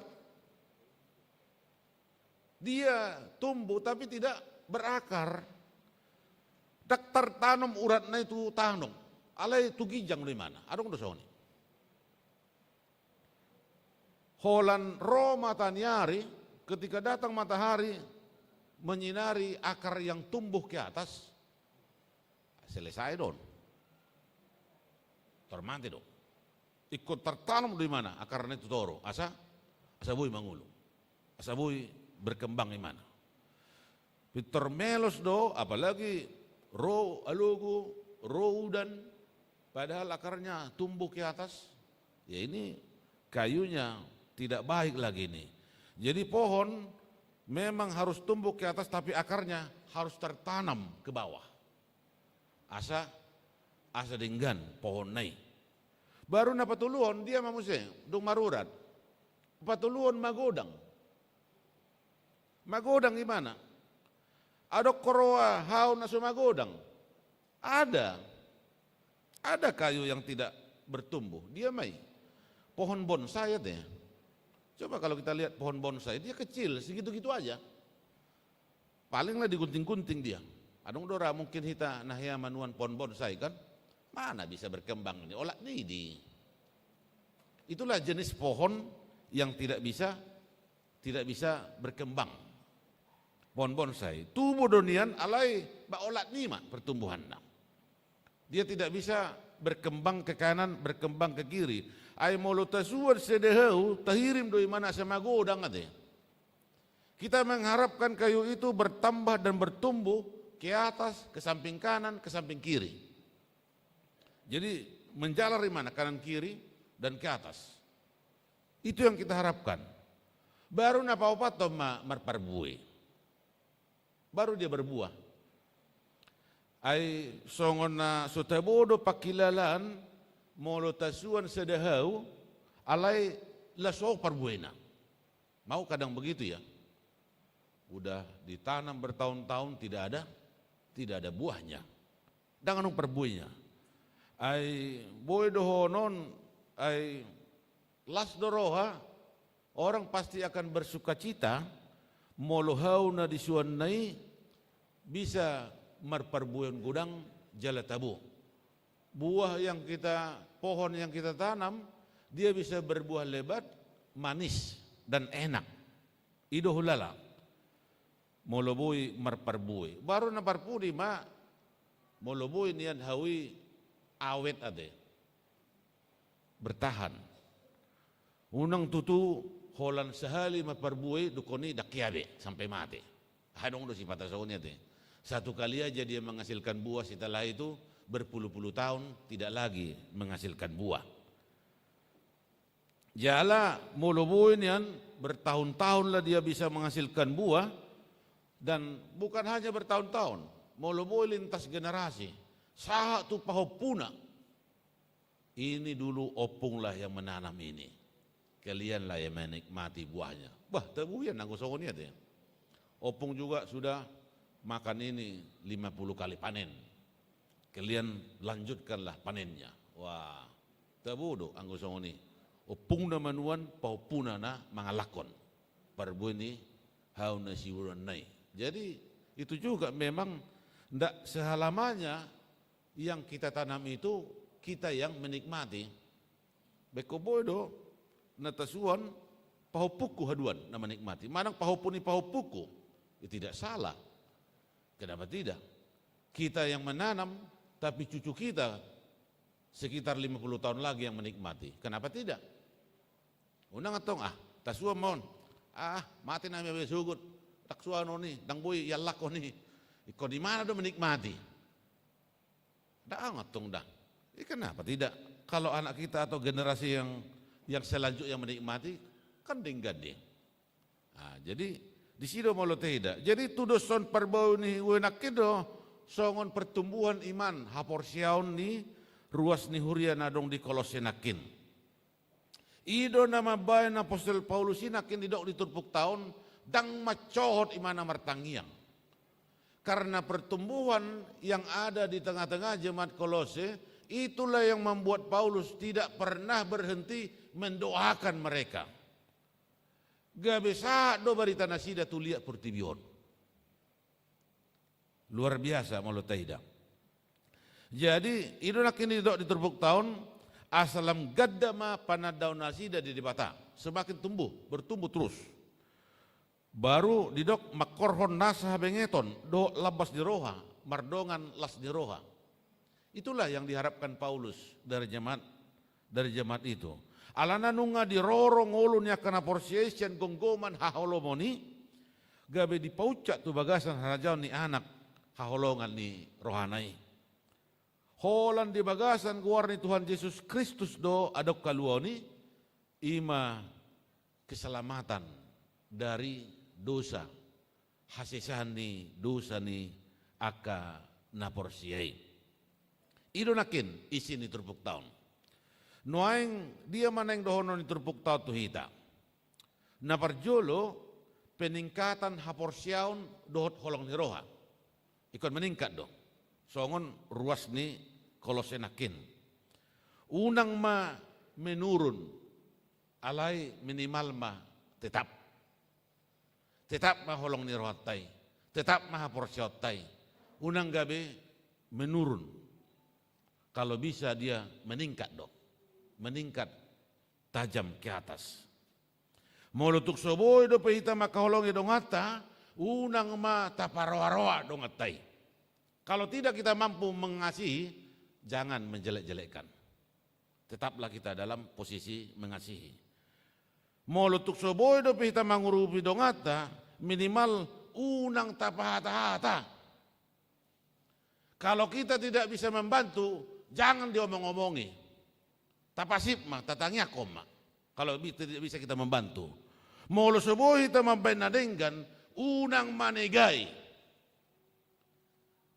Dia tumbuh tapi tidak berakar. Tak tertanam uratnya itu tanong. Alai tu gijang di mana? Adong dosa ini. Holan roh matahari ketika datang matahari menyinari akar yang tumbuh ke atas, selesai don. Termati don. Ikut tertanam di mana? Akarnya itu toro. Asa bui mangulu. Asa bui berkembang di mana? Pitor melos do, apalagi roh alugu, roh udan, padahal akarnya tumbuh ke atas. Ya ini kayunya tidak baik lagi nih. Jadi pohon memang harus tumbuh ke atas tapi akarnya harus tertanam ke bawah. Asa dinggan pohon naik. Baru na patuluon dia mamuse dung marurat. Patuluon magodang. Magodang gimana? Ada koroa hau na sumagodang. Ada kayu yang tidak bertumbuh. Dia mai. Pohon bonsai deh. Coba kalau kita lihat pohon bonsai, dia kecil, segitu-gitu aja. Palinglah digunting-gunting dia. Adong dora mungkin kita nahya manuan pohon bonsai kan? Mana bisa berkembang ini? Olah nidi. Itulah jenis pohon yang tidak bisa berkembang. Pohon bonsai. Tubuh donian alai ba olat nima pertumbuhan. Dia tidak bisa berkembang ke kanan, berkembang ke kiri. Ay molo tasuan sedehau tahirim doi mana sama godang ate. Kita mengharapkan kayu itu bertambah dan bertumbuh ke atas, ke samping kanan, ke samping kiri. Jadi menjalar di mana? Kanan kiri dan ke atas. Itu yang kita harapkan. Baru napa opato marparbue. Baru dia berbuah. Ai songona sotebodo pakilalan molo tasuan sedahau alai laso parbuena. Mau kadang begitu ya. Udah ditanam bertahun-tahun tidak ada buahnya. Dengan perbuihnya. Ai boy dohonon ai las doroha orang pasti akan bersuka cita molohau na disuanai bisa marparbuan gudang jala tabu. Buah yang kita, pohon yang kita tanam, dia bisa berbuah lebat, manis dan enak. Ido hulala. Molobui marparbui. Baru na parpudi ma molobui nian hawi awet ade. Bertahan. Unang tutu holan sehali marparbui dukoni dakiabe sampai mati. Hadong do si patasonya te. Satu kali aja dia menghasilkan buah, setelah itu berpuluh-puluh tahun tidak lagi menghasilkan buah. Jala molobuin yan bertahun-tahun lah dia bisa menghasilkan buah, dan bukan hanya bertahun-tahun, molobuin lintas generasi. Satu pahopuna. Ini dulu opung lah yang menanam ini. Kalian lah yang menikmati buahnya. Bah, tabuyan aku sokonya deh. Opung juga sudah makan ini 50 kali panen. Kalian lanjutkanlah panennya. Wah, tabudo anggo songoni. Opung na manuan paupuna na mangalakon. Parbu ini hau na siwuran nai. Jadi itu juga memang ndak sehalamanya yang kita tanam itu kita yang menikmati. Beko bodo natasuan pahupuku haduan na menikmati. Manang pahupuni pahupuku, itu tidak salah. Kenapa tidak? Kita yang menanam, tapi cucu kita sekitar 50 tahun lagi yang menikmati. Kenapa tidak? Unang atong tasuan mon. Mati na may sugut. Taksuan ni, dangboy yalak ni. Ikaw di mana do menikmati? Daang atong dah. Kenapa tidak? Kalau anak kita atau generasi yang selanjutnya menikmati, kan ding-gading. Jadi di sini mau tidak. Jadi tudo son perbau ni wenakido songon pertumbuhan iman haporsiaun ni ruas ni huria nadong di kolosenakin. Ido nama bayan apostol Paulus inakin didok diturpuk tahun dang macohot imana martangiang. Karena pertumbuhan yang ada di tengah-tengah jemaat Kolose, itulah yang membuat Paulus tidak pernah berhenti mendoakan mereka. Gak bisa do barita nasida tulia purtibion. Luar biasa malu taida. Jadi itu nak ini dok diterbuk tahun asalam gaddama panadaw nasida di debata semakin tumbuh, bertumbuh terus. Baru didok makorhon nasah bengeton do labas di roha, mardongan las di roha. Itulah yang diharapkan Paulus dari jemaat itu. Alana nunga di rorong ngolunnya karena porsiasian gonggoman haholomoni gabe dipaucak tu bagasan harajaw ni anak haholongan ni rohanai. Holan di bagasan guar ni Tuhan Yesus Kristus do adok kaluoni ima keselamatan dari dosa hasisahan ni dosa ni aka naporsiai. Idonakin isi ni turpuk tahun. Noaing dia maneng dohono ni turpuk tahun tuhita. Naparjolo peningkatan haporsiaun dohot holong ni roha. Ikon meningkat do. Songon ruas ni kolosenakin. Unang ma menurun alai minimal ma tetap. Tetap ma holong ni roha tay. Tetap ma haporsiaut tay. Unang gabe menurun. Kalau bisa dia meningkat dong. Meningkat tajam ke atas. Molutuk soboy do pehita makaholongi dongata, unang ma taparoa-roa dongatai. Kalau tidak kita mampu mengasihi, jangan menjelek-jelekkan. Tetaplah kita dalam posisi mengasihi. Molutuk soboy do pehita mangurupi dongata, minimal unang tapahata-hata. Kalau kita tidak bisa membantu, jangan diomong-omongi. Tapasip mah, tatangnya koma. Kalau tidak bisa kita membantu. Molo subuh kita membenadengkan, unang manegai.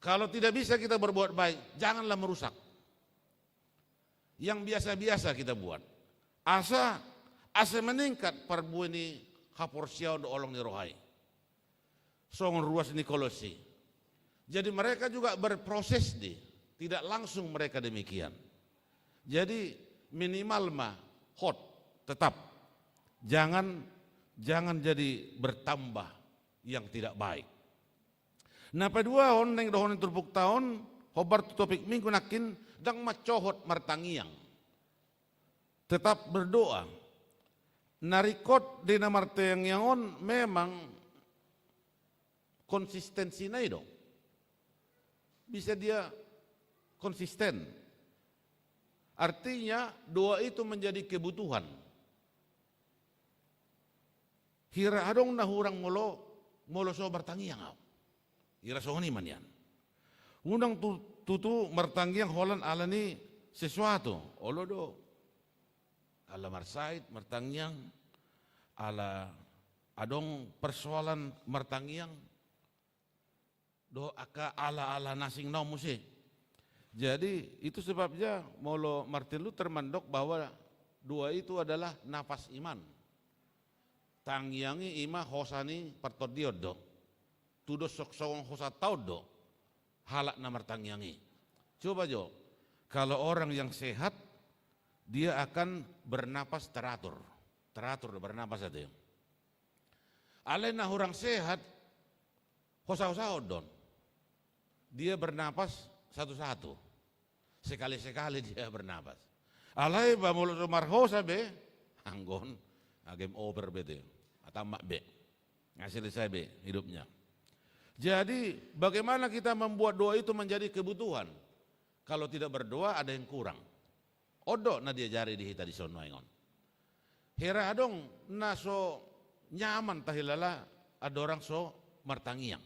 Kalau tidak bisa kita berbuat baik, janganlah merusak. Yang biasa-biasa kita buat. Asa meningkat perbuat ini haporsiau do olong ni rohai. Songon ruas ni kolosi. Jadi mereka juga berproses tidak langsung mereka demikian. Jadi minimal mah hot tetap. Jangan jadi bertambah yang tidak baik. Nah kedua neng dohon turbuk tahun hobar topik minggu nakin dang macohot martangiang. Tetap berdoa. Narikot di namarteng yangon memang konsistensi na itu. Bisa dia konsisten. Artinya doa itu menjadi kebutuhan. Hira adong na hurang molo so bertangiang au. Hira so ni manian. Undang tutu mertangiang holan alani sesuatu. Olo do. Ala marsait mertangiang. Ala adong persoalan mertangiang. Do aka ala nasing nau musi. Jadi itu sebabnya molo Martin Luther mandok bahwa doa itu adalah nafas iman. Tangyangi ima hosani pertodiod do. Tudo sok sawang hosa taud do. Halak namar tangyangi. Coba jo, kalau orang yang sehat dia akan bernapas teratur. Teratur bernapas itu. Alena orang sehat hosa-hosa odon. Dia bernapas satu-satu. Sekali-sekali dia bernapas. Alai ba mulut marhosa be anggon agem over bete atau mak be. Ngasih saya be hidupnya. Jadi bagaimana kita membuat doa itu menjadi kebutuhan? Kalau tidak berdoa ada yang kurang. Odo na dia jari di hita di sono ingon. Hera adong naso nyaman tahilala ada orang so martangiang.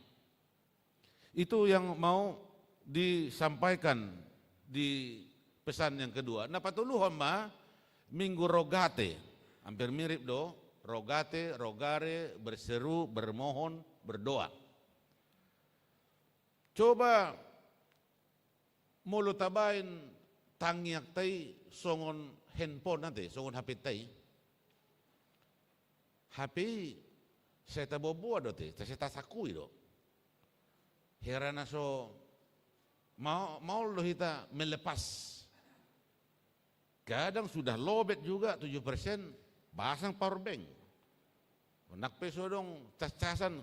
Itu yang mau disampaikan di pesan yang kedua. Nah patuluhon mah minggu rogate. Hampir mirip do. Rogate, rogare, berseru, bermohon, berdoa. Coba mulu tabain tangyak tay songon handphone nanti, songon HP tay. HP saya taboboa do te, saya tasakui do. Herana so mau lo kita melepas. Kadang sudah lobet juga 7%, pasang power bank. Nak peso dong cas-casan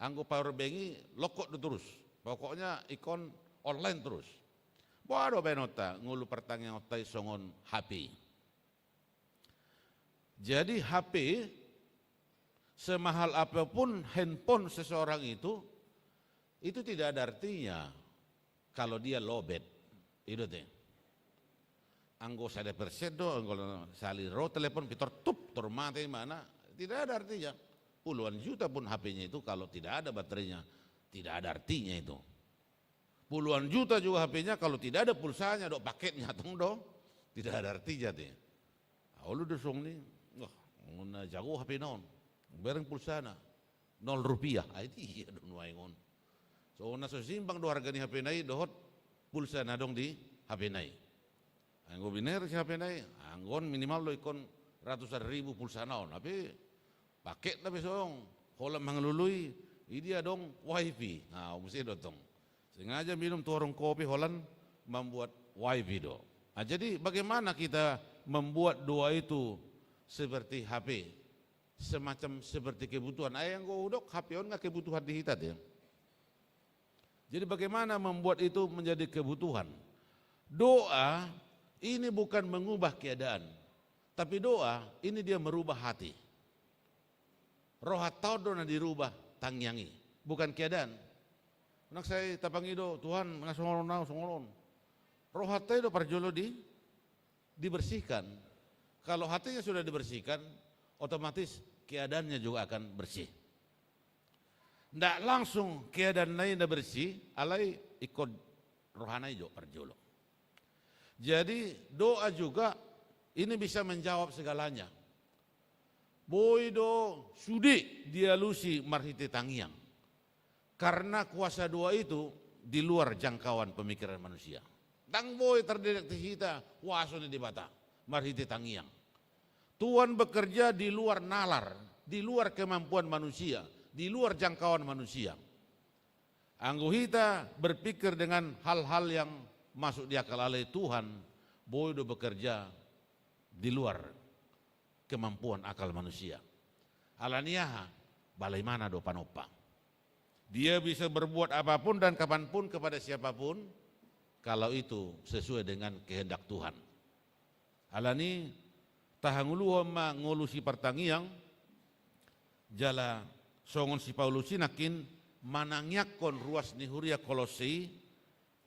anggo power bank lokot do terus. Pokoknya ikon online terus. Bodo benota ngulu pertanyaan otai songon HP. Jadi HP semahal apapun handphone seseorang itu tidak ada artinya kalau dia lobet. Itu teh. Anggo sada persedo, anggo saliro telepon pitor tup tormate mana, tidak ada artinya. Puluhan juta pun HP-nya itu kalau tidak ada baterainya, tidak ada artinya itu. Puluhan juta juga HP-nya kalau tidak ada pulsanya, do paketnya tong do, tidak ada artinya teh. Aulu dosong ni, wah, nguna jago HP naon, bareng pulsana, 0 rupiah, itu iya don waingon. So naso simpang do harga ni HP nai dohot pulsa nadong di HP nai. Anggo biner si HP nai, anggon minimal lo ikon ratusan ribu pulsa naon, tapi paket tapi song, kolam manglului, ini dong wifi, nah mesti dotong. Sengaja minum tuarung kopi Holland membuat wifi do. Nah, jadi bagaimana kita membuat doa itu seperti HP, semacam seperti kebutuhan. Ayang go udok HP on nggak kebutuhan dihitat ya. Jadi bagaimana membuat itu menjadi kebutuhan? Doa ini bukan mengubah keadaan, tapi doa ini dia merubah hati. Roh atau dona dirubah tangyangi, bukan keadaan. Nak saya tapangido Tuhan ngasongolon. Roh hati itu parjolo dibersihkan. Kalau hatinya sudah dibersihkan, otomatis keadaannya juga akan bersih. Ndak langsung keadaan lain bersih, alai ikut rohana jo perjolo. Jadi doa juga ini bisa menjawab segalanya. Boido sudi dialusi marhite tangiang. Karena kuasa doa itu di luar jangkauan pemikiran manusia. Tang boy terdeteksi kita wasone di bata marhite tangiang. Tuhan bekerja di luar nalar, di luar kemampuan manusia, di luar jangkauan manusia. Anggo kita berpikir dengan hal-hal yang masuk di akal alai Tuhan, boido bekerja di luar kemampuan akal manusia. Alaniaha balai mana do panopa. Dia bisa berbuat apapun dan kapanpun kepada siapapun kalau itu sesuai dengan kehendak Tuhan. Alani tahanguluh ma ngolusi pertangiang jala songon si Paulus nakin manangyakon ruas nihuria Kolosei,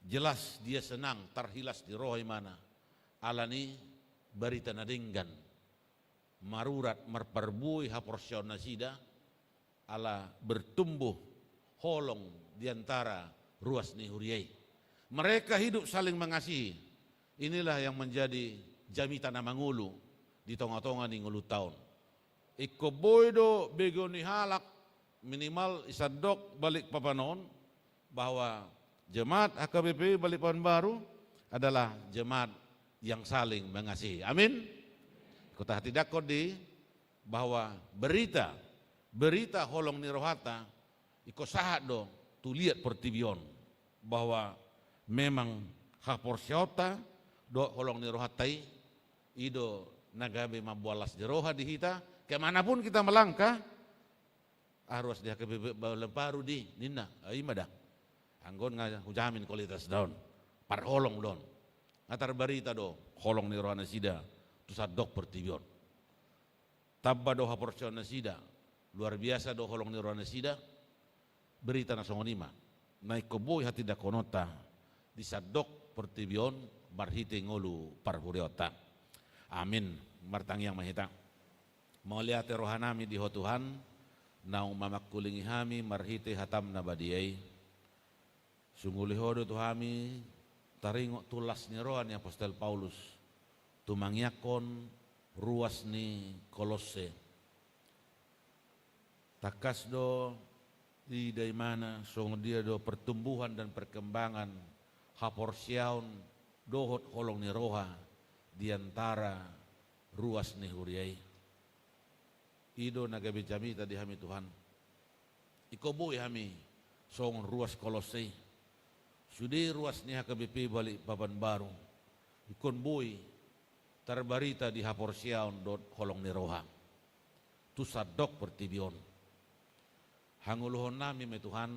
jelas dia senang terhilas di roh mana. Alani berita nadinggan marurat merperbui haporsion nasida ala bertumbuh holong diantara ruas nihuriai. Mereka hidup saling mengasihi. Inilah yang menjadi jamitan mangulu di tonga-tonga ni ngulu tahun. Iko boydo begoni halak minimal isadok balik papanon bahwa jemaat HKBP Balikpapan Baru adalah jemaat yang saling mengasihi. Amin. Kota hati dakodi bahwa berita holong nirohata iko sahat do tu lihat pertibion bahwa memang haporsiota do holong nirohatai ido nagabe mabualas jeroha di hita kemanapun kita melangkah harus dia baru di nina imada anggon nga hujamin kualitas daun par holong don ngatar berita do holong nirohana sida tu sadok pertibion tabba do haporsiona sida luar biasa do holong nirohana sida berita na songonima naik koboy hati da konota di sadok pertibion marhite ngolu parhuriota. Amin. Martang yang mahita mau lihat rohanami di Tuhan nau mamakulingi hami marhite hatam nabadiai sungguh lihodo tuhami taringo tulas ni rohan yang Apostel Paulus tumangyakon ruas ni Kolose takas do di dari mana song dia do pertumbuhan dan perkembangan haporsiaun dohot holong ni roha diantara ruas ni huriai ido nagabe jami tadi hami Tuhan ikoboy hami song ruas Kolose sudi ruas ni HKBP Balikpapan Baru ikon boy terbarita di haporsiaun dot holong ni roha tu sadok pertibion hanguluhon nami me Tuhan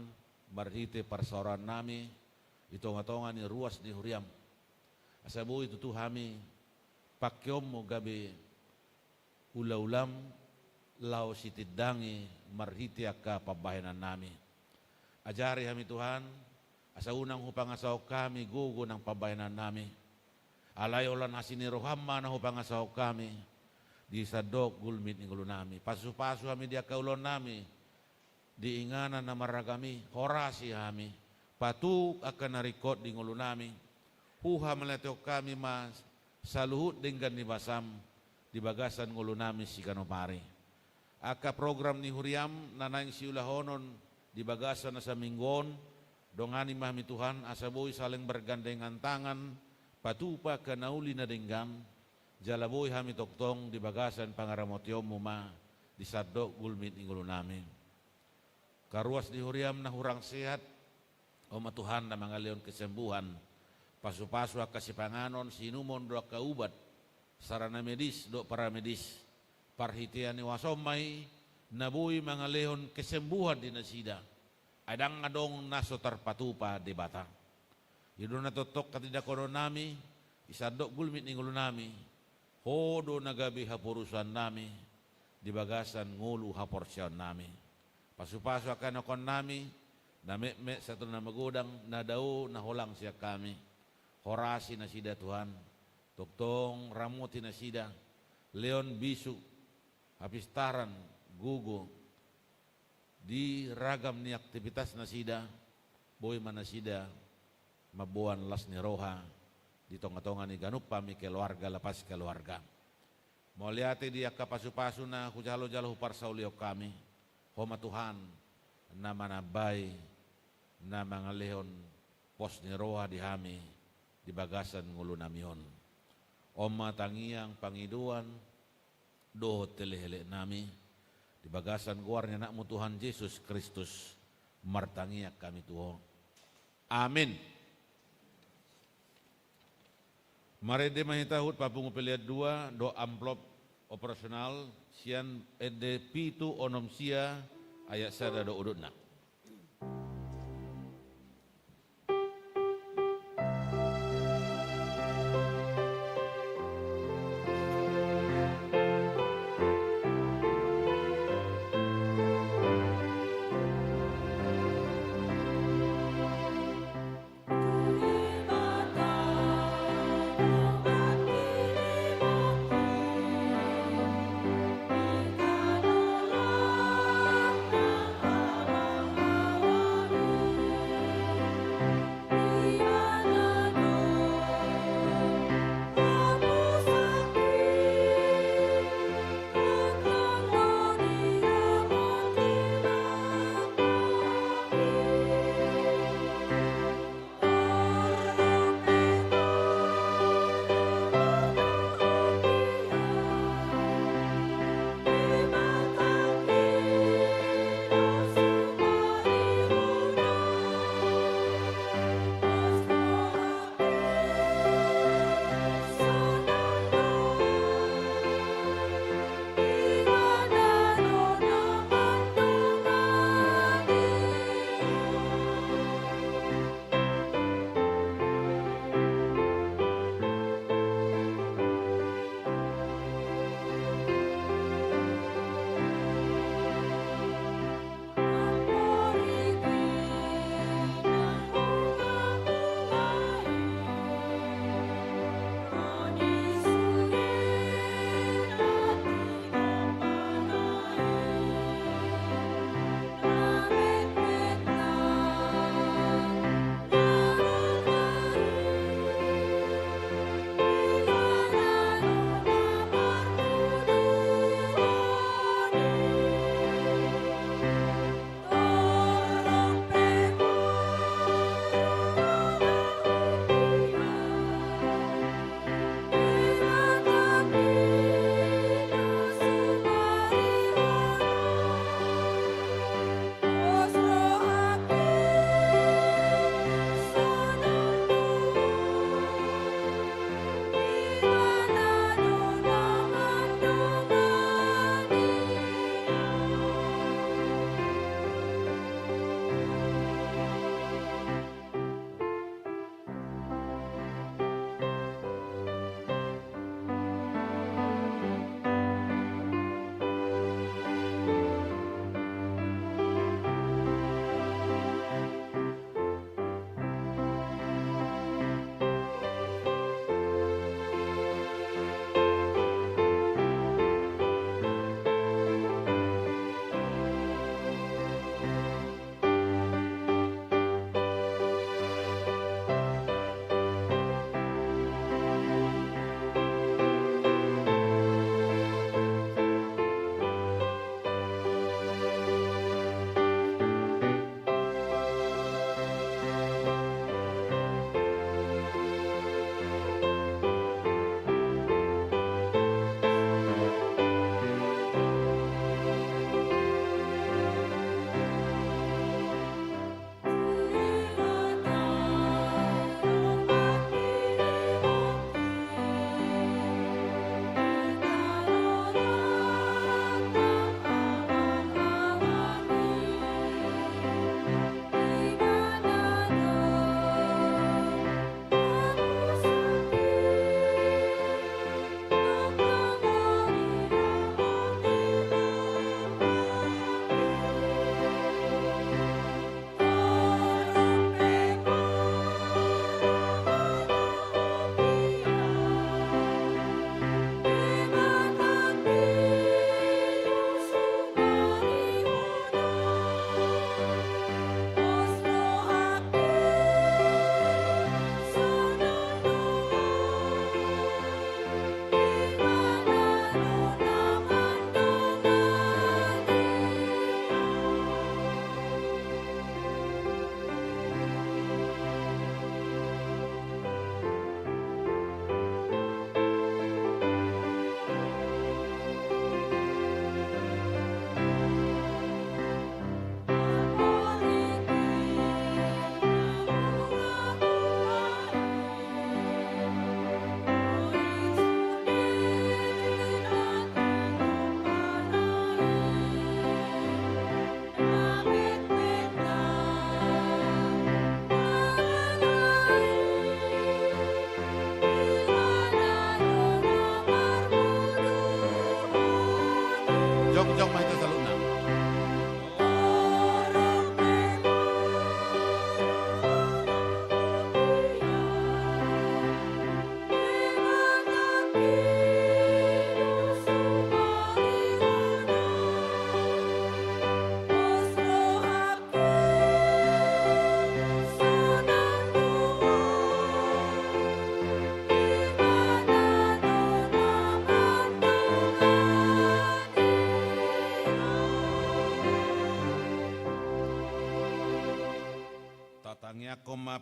barhite parsoran nami itonga-tonga ni ruas ni huriam asabu itu tuhami pakyom mo gabi ula-ulam lao sitidangi marhite akka pabahenan nami ajari hami Tuhan asa unang hupangasaw kami gugo ng pabahenan nami alay ulan hasini rohamma na hupangasaw kami di sadok gulmit ni gulo nami pasu-pasu hami dia kaulon nami diinganan na maragami horasi hami patuk akan narikot di ngulu nami huha meleteo kami mas saluhut dengan ni basam di bagasan ngulu nami si kanopari aka program ni huriam nanang siulahonon di bagasan na sa minggon dongani mahmi Tuhan asaboy saling bergandengan tangan patupa kanauli na denggam jalaboy hami toktong di bagasan pangaramotiom muma di sadok gulmit ni ngulu nami karuas di huriam na hurang sehat Oma Tuhan na mga leon kesembuhan pasu-pasu kasipanganon sinumon do kaubat sarana medis do para medis parhitian ni wasomay nabuhi mga leon kesembuhan di nasida adang adong naso terpatupa di bata idon natotok katidakono nami isadok gulmit ni ngulo nami hodo nagabi hapurusan nami di bagasan ngulu haporsyon nami pasu-pasu akan akon nami na me satu na magudang na daw na hulang siya kami horasi na sida Tuhan toktong ramuti na sida leon bisu hapistaran gugo di ragam ni aktivitas nasida, boy manasida, mabuan las ni roha, di tonga-tonga ni ganup pami keluarga lepas keluarga. Moliati dia kapasu-pasu na hujalo-jalo parsaulio kami, homa Tuhan, nama nabai, nama ngalehon pos ni roha di hami, di bagasan ngulu namion. Oma tangiang pangiduan, doh telehele nami, di bagasan guarnya nakmu Tuhan Yesus Kristus, martangiak kami Tuhan. Amin. Mari de mahitahut papungu peliat 2 do amplop operasional sian ede pitu onom sia ayat sada do udutna.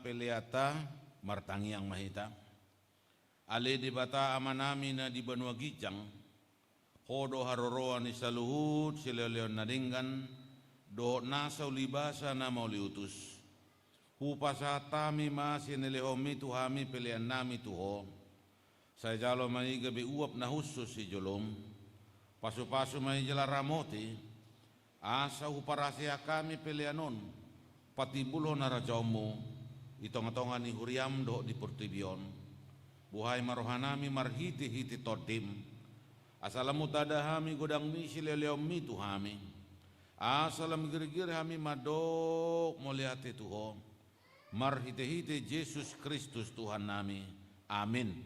peliata martangi yang mahita. Ale di bata amanami na di banua gijang. Hodo haroroa ni saluhut sileleon nadinggan. Do nasa ulibasa na mauliutus. Hupasatami masih nelehomi tuhami pelian nami tuho. Saya jalo mai gabi uap na husus si jolom. Pasu-pasu mai jala ramoti. Asa huparasia kami pelianon. Patibulo na rajomu. Itong-itongan ni huriam do di portibion. Buhay marohanami marhiti-hiti todim. Asalamu tadahami godang ni silelehomi tuhami. Asalam gir-gir hami madok moliate tuho. Marhite-hite Yesus Kristus Tuhan nami. Amin.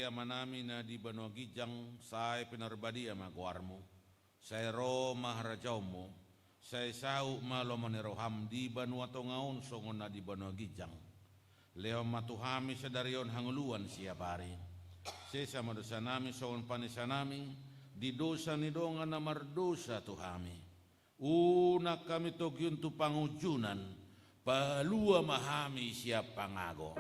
Manami na di banua gijang say pinarbadi ama guarmo say ro maharajaw mo say sau malo maniroham di banua tongaon songon na di banua gijang leo matuhami sa darion hanguluan siya bari say sama dosa nami songon panisa nami di dosa ni donga na mardosa tuhami una kami togyun tu pangujunan palua mahami siya pangago.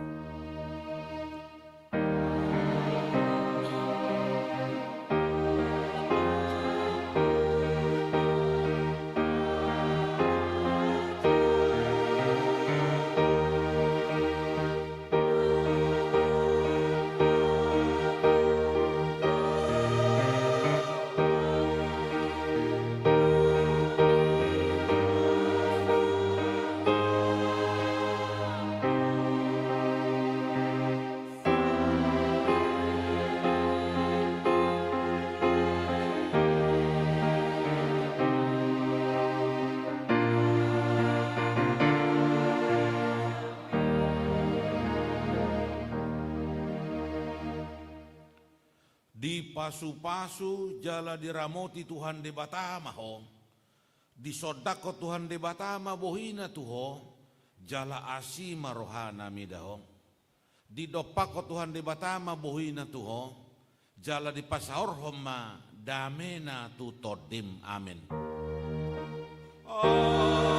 Di pasu-pasu jala diramoti Tuhan de batama ho. Di sodako Tuhan de batama bohina tuho. Jala asima rohana midaho. Di dopako Tuhan de batama bohina tuho. Jala di pasahor homa damena tu todim. Amin. Oh.